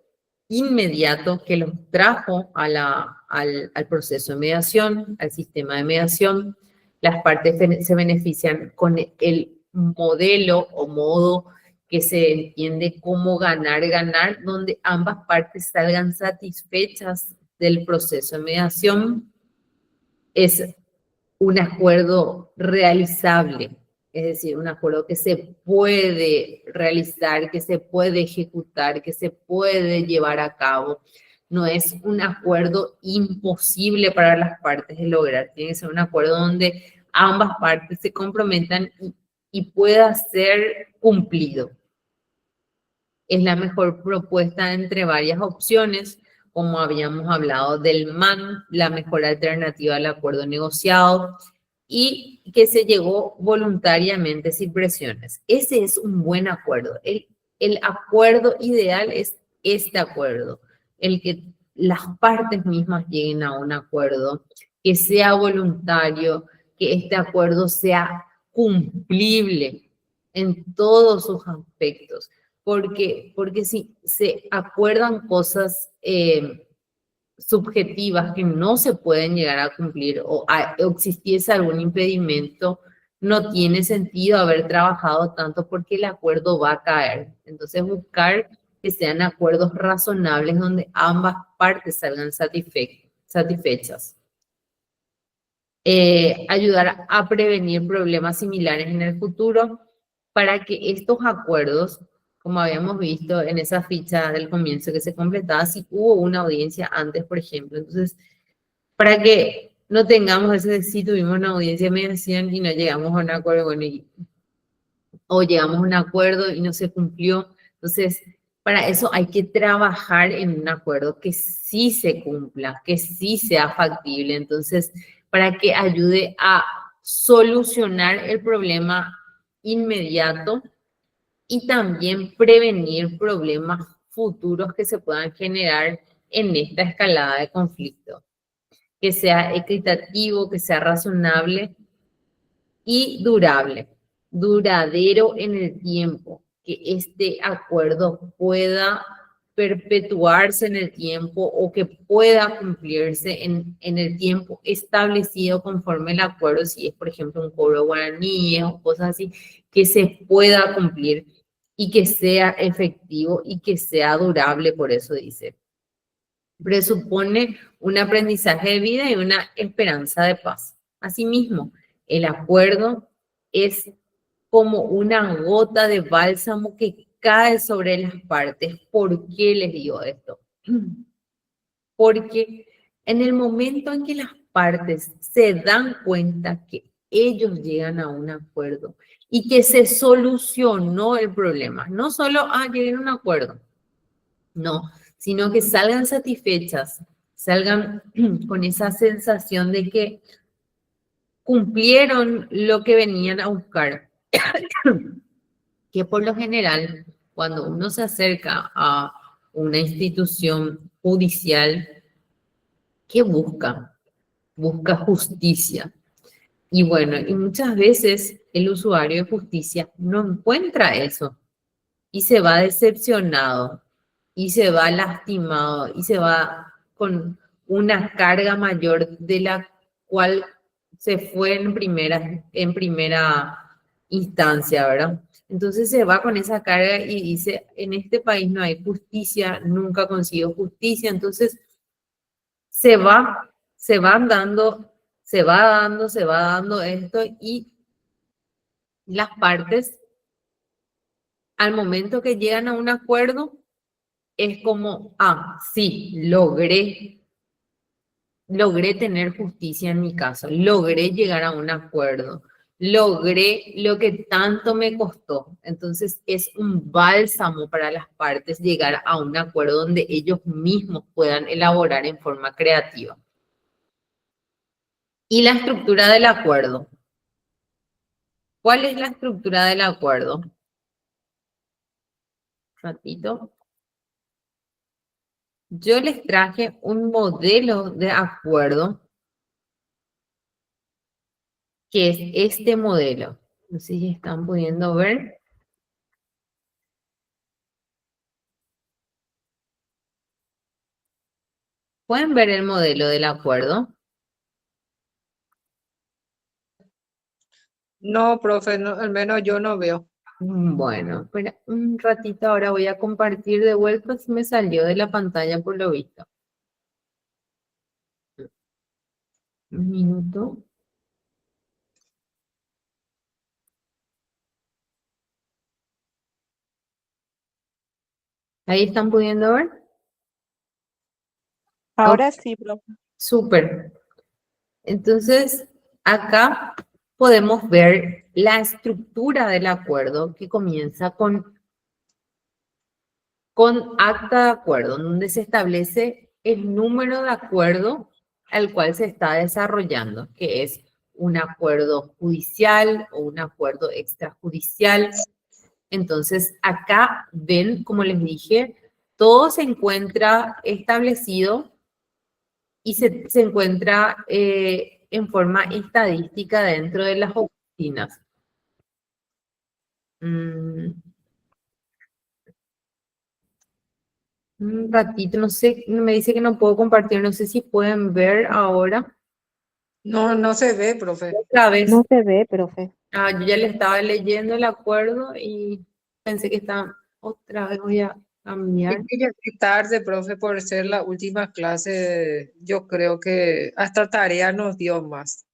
inmediato que los trajo al proceso de mediación, al sistema de mediación. Las partes se benefician con el modelo o modo que se entiende como ganar, donde ambas partes salgan satisfechas del proceso de mediación. Es un acuerdo realizable, es decir, un acuerdo que se puede realizar, que se puede ejecutar, que se puede llevar a cabo. No es un acuerdo imposible para las partes de lograr, tiene que ser un acuerdo donde ambas partes se comprometan y pueda ser cumplido. Es la mejor propuesta entre varias opciones, como habíamos hablado del MAN, la mejor alternativa al acuerdo negociado, y que se llegó voluntariamente sin presiones. Ese es un buen acuerdo. El acuerdo ideal es este acuerdo, el que las partes mismas lleguen a un acuerdo, que sea voluntario, que este acuerdo sea cumplible en todos sus aspectos. Porque si se acuerdan cosas subjetivas que no se pueden llegar a cumplir o existiese algún impedimento, no tiene sentido haber trabajado tanto porque el acuerdo va a caer. Entonces, buscar que sean acuerdos razonables donde ambas partes salgan satisfechas. Ayudar a prevenir problemas similares en el futuro para que estos acuerdos, como habíamos visto en esa ficha del comienzo que se completaba, si hubo una audiencia antes, por ejemplo. Entonces, para que no tengamos ese, si tuvimos una audiencia de mediación y no llegamos a un acuerdo, bueno, o llegamos a un acuerdo y no se cumplió. Entonces, para eso hay que trabajar en un acuerdo que sí se cumpla, que sí sea factible. Entonces, para que ayude a solucionar el problema inmediato y también prevenir problemas futuros que se puedan generar en esta escalada de conflicto. Que sea equitativo, que sea razonable y durable, duradero en el tiempo, que este acuerdo pueda perpetuarse en el tiempo o que pueda cumplirse en el tiempo establecido conforme el acuerdo, si es por ejemplo un cobro guaraní o cosas así, que se pueda cumplir y que sea efectivo y que sea durable, por eso dice. Presupone un aprendizaje de vida y una esperanza de paz. Asimismo, el acuerdo es como una gota de bálsamo que cae sobre las partes. ¿Por qué les digo esto? Porque en el momento en que las partes se dan cuenta que ellos llegan a un acuerdo y que se solucionó el problema, no solo, llegué a un acuerdo, no, sino que salgan satisfechas, salgan con esa sensación de que cumplieron lo que venían a buscar. Que por lo general, cuando uno se acerca a una institución judicial, ¿qué busca? Busca justicia. Y bueno, y muchas veces el usuario de justicia no encuentra eso y se va decepcionado y se va lastimado y se va con una carga mayor de la cual se fue en primera instancia, ¿verdad? Entonces se va con esa carga y dice, en este país no hay justicia, nunca consigo justicia, entonces se va dando, se va dando esto y las partes, al momento que llegan a un acuerdo, es como, sí, logré tener justicia en mi caso, logré llegar a un acuerdo, logré lo que tanto me costó. Entonces es un bálsamo para las partes llegar a un acuerdo donde ellos mismos puedan elaborar en forma creativa. Y la estructura del acuerdo. ¿Cuál es la estructura del acuerdo? Un ratito. Yo les traje un modelo de acuerdo que es este modelo. No sé si están pudiendo ver. ¿Pueden ver el modelo del acuerdo? No, profe, no, al menos yo no veo. Bueno, espera un ratito, ahora voy a compartir de vuelta si me salió de la pantalla por lo visto. Un minuto. ¿Ahí están pudiendo ver? Ahora sí, profe. Súper. Entonces, acá podemos ver la estructura del acuerdo que comienza con acta de acuerdo, donde se establece el número de acuerdo al cual se está desarrollando, que es un acuerdo judicial o un acuerdo extrajudicial. Entonces, acá ven, como les dije, todo se encuentra establecido y se encuentra en forma estadística dentro de las oficinas. Mm, un ratito, no sé, me dice que no puedo compartir, no sé si pueden ver ahora. No, no se ve, profe. Otra vez, No se ve, profe. yo ya le estaba leyendo el acuerdo y pensé que estaba, otra vez voy a Es cambiar. que ya es tarde, profe, por ser la última clase. Yo creo que hasta tarea nos dio más.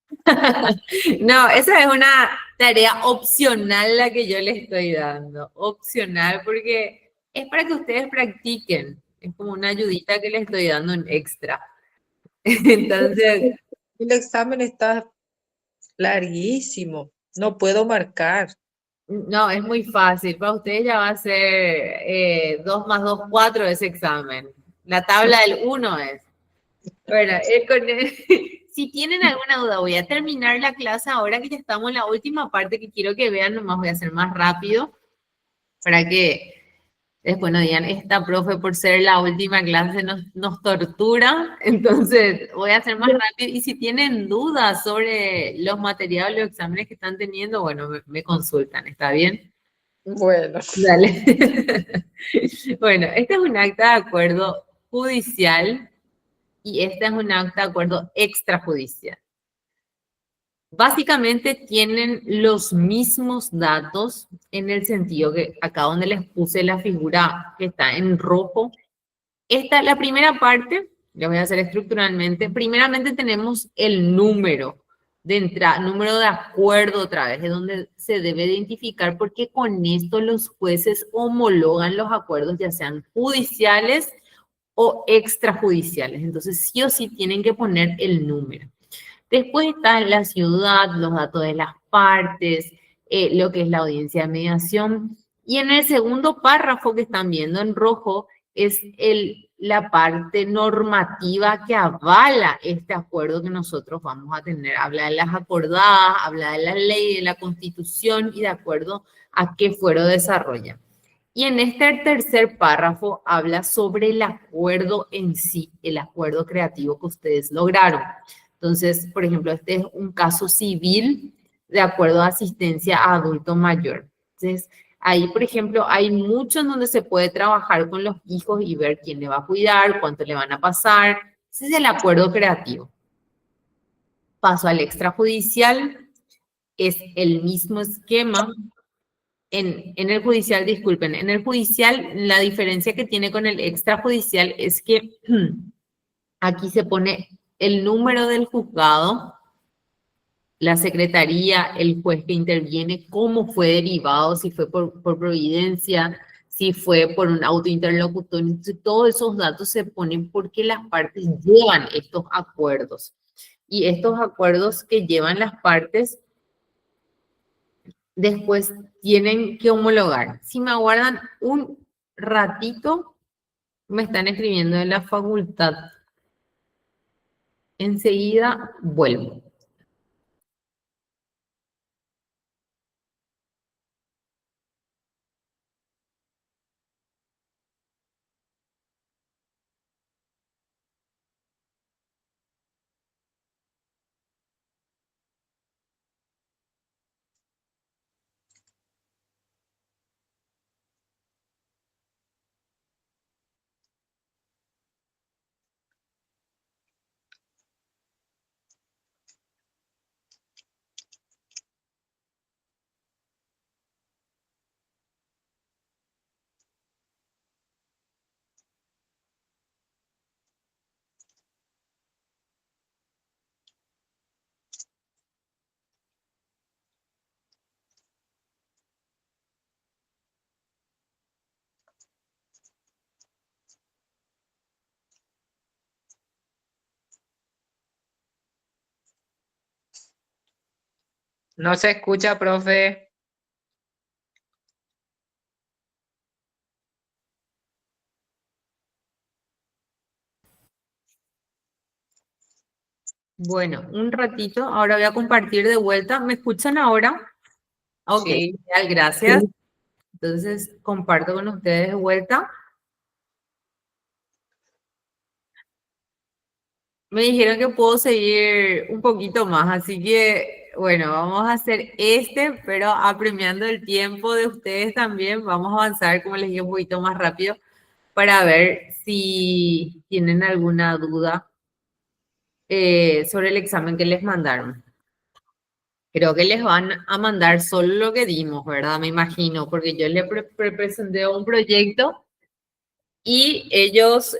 No, esa es una tarea opcional la que yo les estoy dando. Opcional porque es para que ustedes practiquen. Es como una ayudita que les estoy dando en extra. Entonces, El examen está larguísimo. No puedo marcar. no, es muy fácil. Para ustedes ya va a ser 2 más 2 4 ese examen. La tabla del uno es. Bueno, si tienen alguna duda, voy a terminar la clase ahora que ya estamos en la última parte que quiero que vean, nomás voy a hacer más rápido para que después no digan, esta profe por ser la última clase nos tortura, entonces voy a hacer más rápido y si tienen dudas sobre los materiales, los exámenes que están teniendo, bueno, me consultan, ¿está bien? Bueno, Dale. Bueno, este es un acta de acuerdo judicial y este es un acta de acuerdo extrajudicial. Básicamente tienen los mismos datos en el sentido que acá donde les puse la figura que está en rojo, esta, la primera parte, la voy a hacer estructuralmente. Primeramente tenemos el número de entrada, número de acuerdo otra vez, es donde se debe identificar porque con esto los jueces homologan los acuerdos, ya sean judiciales o extrajudiciales. Entonces, sí o sí tienen que poner el número. Después está la ciudad, los datos de las partes, lo que es la audiencia de mediación. Y en el segundo párrafo que están viendo en rojo es la parte normativa que avala este acuerdo que nosotros vamos a tener. Habla de las acordadas, habla de la ley, de la constitución y de acuerdo a qué fuero desarrolla. Y en este tercer párrafo habla sobre el acuerdo en sí, el acuerdo creativo que ustedes lograron. Entonces, por ejemplo, este es un caso civil de acuerdo a asistencia a adulto mayor. Entonces, ahí, por ejemplo, hay mucho en donde se puede trabajar con los hijos y ver quién le va a cuidar, cuánto le van a pasar. Ese es el acuerdo creativo. Paso al extrajudicial, es el mismo esquema. En el judicial, disculpen, en el judicial la diferencia que tiene con el extrajudicial es que aquí se pone el número del juzgado, la secretaría, el juez que interviene, cómo fue derivado, si fue por providencia, si fue por un auto interlocutor. Entonces, todos esos datos se ponen porque las partes llevan estos acuerdos. Y estos acuerdos que llevan las partes después tienen que homologar. Si me aguardan un ratito, me están escribiendo en la facultad. Enseguida vuelvo. No se escucha, profe. Bueno, un ratito, ahora voy a compartir de vuelta. ¿Me escuchan ahora? Ok, Sí. genial, gracias. Entonces, comparto con ustedes de vuelta. Me dijeron que puedo seguir un poquito más, así que, bueno, vamos a hacer pero apremiando el tiempo de ustedes también, vamos a avanzar, como les dije, un poquito más rápido para ver si tienen alguna duda sobre el examen que les mandaron. Creo que les van a mandar solo lo que dimos, ¿verdad? Me imagino, porque yo les presenté un proyecto y ellos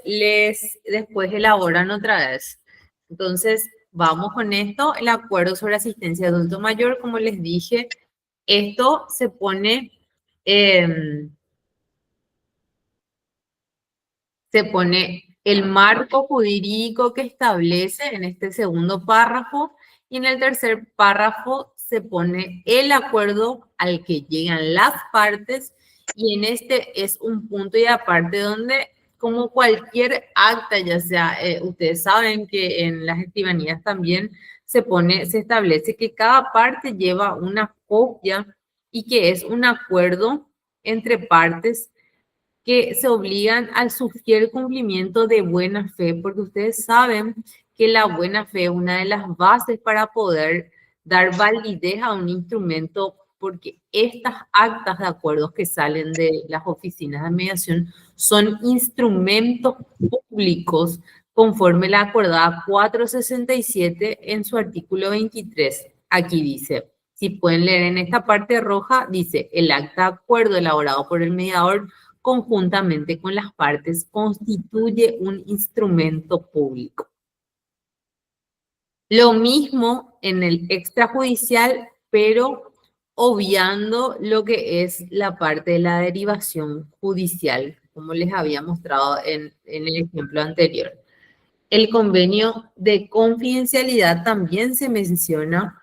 después elaboran otra vez. Entonces, vamos con esto. El acuerdo sobre asistencia de adulto mayor, como les dije, esto se pone el marco jurídico que establece en este segundo párrafo y en el tercer párrafo se pone el acuerdo al que llegan las partes y en este es un punto y aparte donde como cualquier acta, ya sea, ustedes saben que en las escribanías también se establece que cada parte lleva una copia y que es un acuerdo entre partes que se obligan al sugiere cumplimiento de buena fe, porque ustedes saben que la buena fe es una de las bases para poder dar validez a un instrumento, porque estas actas de acuerdos que salen de las oficinas de mediación son instrumentos públicos conforme la acordada 467 en su artículo 23. Aquí dice, si pueden leer en esta parte roja, dice, el acta de acuerdo elaborado por el mediador conjuntamente con las partes constituye un instrumento público. Lo mismo en el extrajudicial, pero obviando lo que es la parte de la derivación judicial, como les había mostrado en el ejemplo anterior. El convenio de confidencialidad también se menciona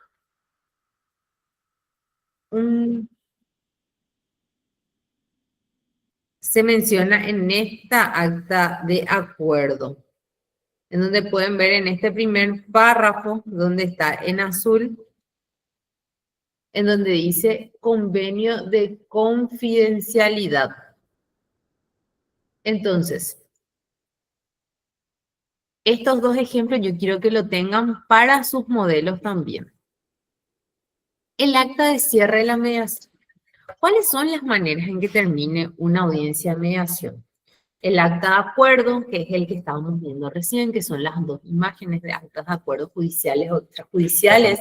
en esta acta de acuerdo, en donde pueden ver en este primer párrafo, donde está en azul, en donde dice convenio de confidencialidad. Entonces, estos dos ejemplos yo quiero que lo tengan para sus modelos también. El acta de cierre de la mediación. ¿Cuáles son las maneras en que termine una audiencia de mediación? El acta de acuerdo, que es el que estábamos viendo recién, que son las dos imágenes de actas de acuerdo judiciales o extrajudiciales,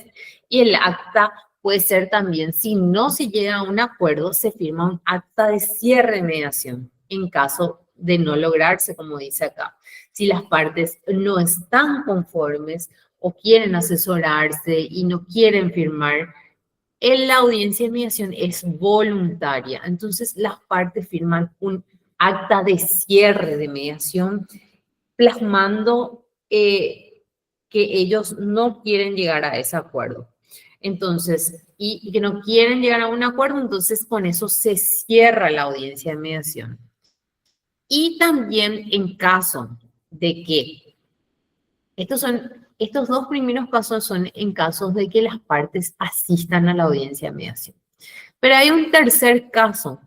y el acta puede ser también, si no se llega a un acuerdo, se firma un acta de cierre de mediación, en caso de no lograrse, como dice acá. Si las partes no están conformes o quieren asesorarse y no quieren firmar, en la audiencia de mediación es voluntaria, entonces las partes firman un acta de cierre de mediación plasmando que ellos no quieren llegar a ese acuerdo. Entonces, y que no quieren llegar a un acuerdo, entonces con eso se cierra la audiencia de mediación. Y también en caso de que estos dos primeros pasos son en casos de que las partes asistan a la audiencia de mediación. Pero hay un tercer caso,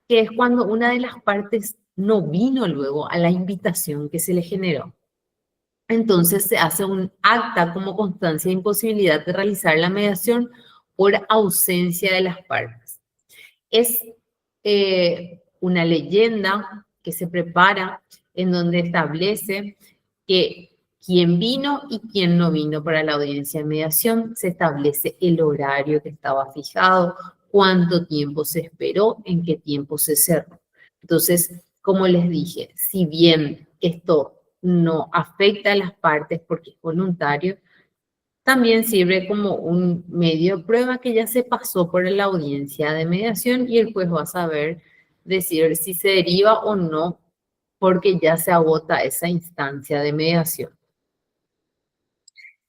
que es cuando una de las partes no vino luego a la invitación que se le generó. Entonces se hace un acta como constancia de imposibilidad de realizar la mediación por ausencia de las partes. Es una leyenda que se prepara en donde establece que quién vino y quién no vino para la audiencia de mediación, se establece el horario que estaba fijado, cuánto tiempo se esperó, en qué tiempo se cerró. Entonces, como les dije, si bien esto no afecta a las partes porque es voluntario, también sirve como un medio de prueba que ya se pasó por la audiencia de mediación y el juez va a saber decir si se deriva o no porque ya se agota esa instancia de mediación.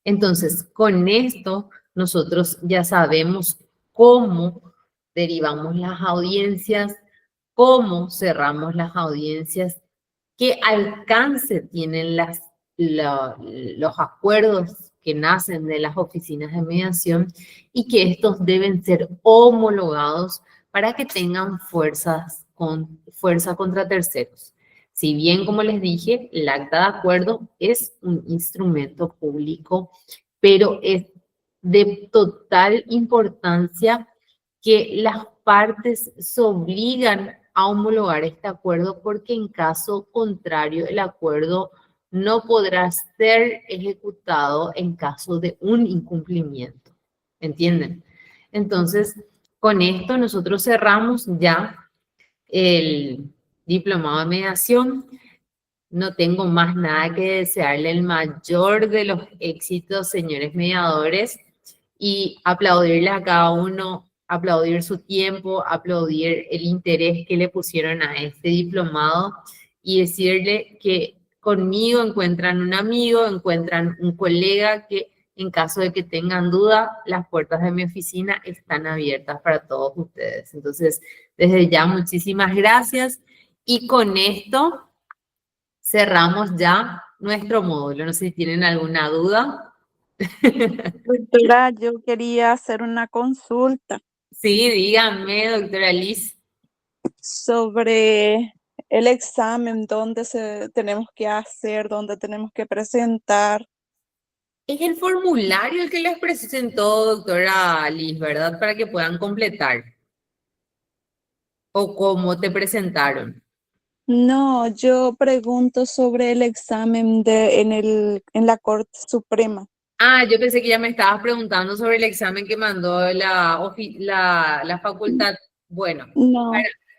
Entonces, con esto nosotros ya sabemos cómo derivamos las audiencias, cómo cerramos las audiencias, qué alcance tienen los acuerdos que nacen de las oficinas de mediación y que estos deben ser homologados para que tengan fuerza contra terceros. Si bien, como les dije, el acta de acuerdo es un instrumento público, pero es de total importancia que las partes se obligan a homologar este acuerdo porque en caso contrario el acuerdo no podrá ser ejecutado en caso de un incumplimiento. ¿Entienden? Entonces, con esto nosotros cerramos ya el diplomado de mediación. No tengo más nada que desearle el mayor de los éxitos, señores mediadores, y aplaudirles a cada uno, aplaudir su tiempo, aplaudir el interés que le pusieron a este diplomado y decirle que conmigo encuentran un amigo, encuentran un colega que en caso de que tengan duda, las puertas de mi oficina están abiertas para todos ustedes. Entonces, desde ya, muchísimas gracias y con esto cerramos ya nuestro módulo. No sé si tienen alguna duda. Doctora, yo quería hacer una consulta Sí, díganme, doctora Liz. sobre el examen, tenemos que hacer, dónde tenemos que presentar. Es el formulario el que les presentó doctora Liz, ¿verdad? Para que puedan completar. ¿O cómo te presentaron? No, yo pregunto sobre el examen en la Corte Suprema. Ah, yo pensé que ya me estabas preguntando sobre el examen que mandó la facultad. Bueno, No,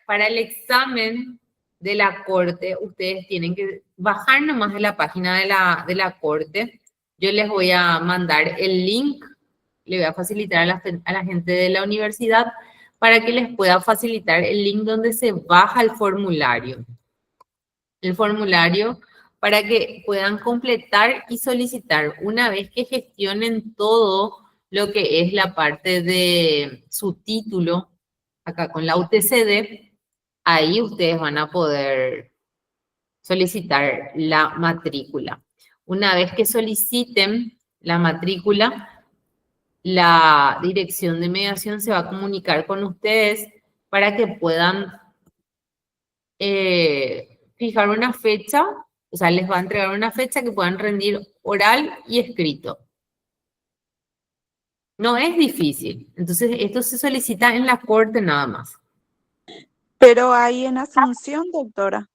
para el examen de la corte, ustedes tienen que bajar nomás de la página de la corte. Yo les voy a mandar el link, le voy a facilitar a la gente de la universidad para que les pueda facilitar el link donde se baja el formulario. El formulario para que puedan completar y solicitar. Una vez que gestionen todo lo que es la parte de su título, acá con la UTCD, ahí ustedes van a poder solicitar la matrícula. Una vez que soliciten la matrícula, la dirección de mediación se va a comunicar con ustedes para que puedan fijar una fecha, o sea, les va a entregar una fecha que puedan rendir oral y escrito. No es difícil. Entonces, esto se solicita en la corte nada más. pero ahí en Asunción, doctora.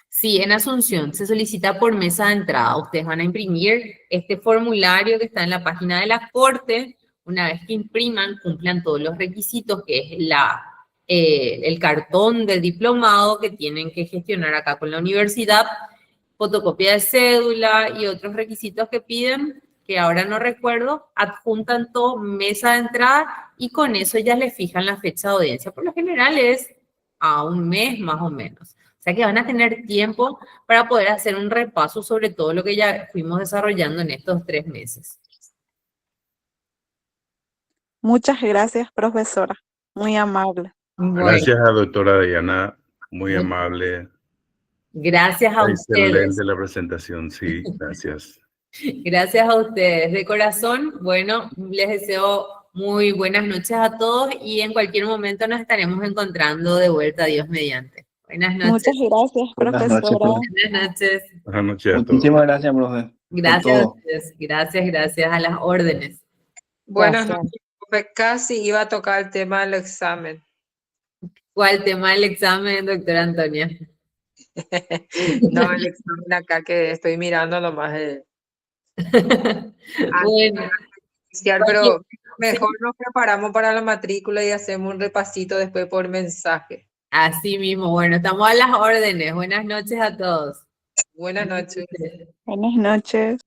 Sí, en Asunción se solicita por mesa de entrada. Ustedes van a imprimir este formulario que está en la página de la corte. Una vez que impriman, cumplan todos los requisitos, que es el cartón de diplomado que tienen que gestionar acá con la universidad, fotocopia de cédula y otros requisitos que piden, que ahora no recuerdo, adjuntan todo, mesa de entrada, y con eso ya le fijan la fecha de audiencia. Por lo general es a un mes más o menos. O sea que van a tener tiempo para poder hacer un repaso sobre todo lo que ya fuimos desarrollando en estos 3 meses. Muchas gracias, profesora. Muy amable. Bueno, Gracias a doctora Diana, muy amable. gracias a ustedes. Excelente la presentación, sí, gracias. Gracias a ustedes. De corazón, bueno, les deseo muy buenas noches a todos y en cualquier momento nos estaremos encontrando de vuelta, Dios mediante. Buenas noches. Muchas gracias, Buenas noches, profesora. profe. Buenas noches. Buenas noches a todos. Muchísimas gracias, profe. Gracias a todo. ustedes. Gracias a las órdenes. Buenas Gracias. noches, profe. Casi iba a tocar el tema del examen. ¿Cuál tema del examen, doctora Antonia? No, el examen acá que estoy mirando nomás. Bueno, Pero mejor nos preparamos para la matrícula y hacemos un repasito después por mensaje. así mismo. Bueno, estamos a las órdenes. Buenas noches a todos. Buenas noches. Buenas noches.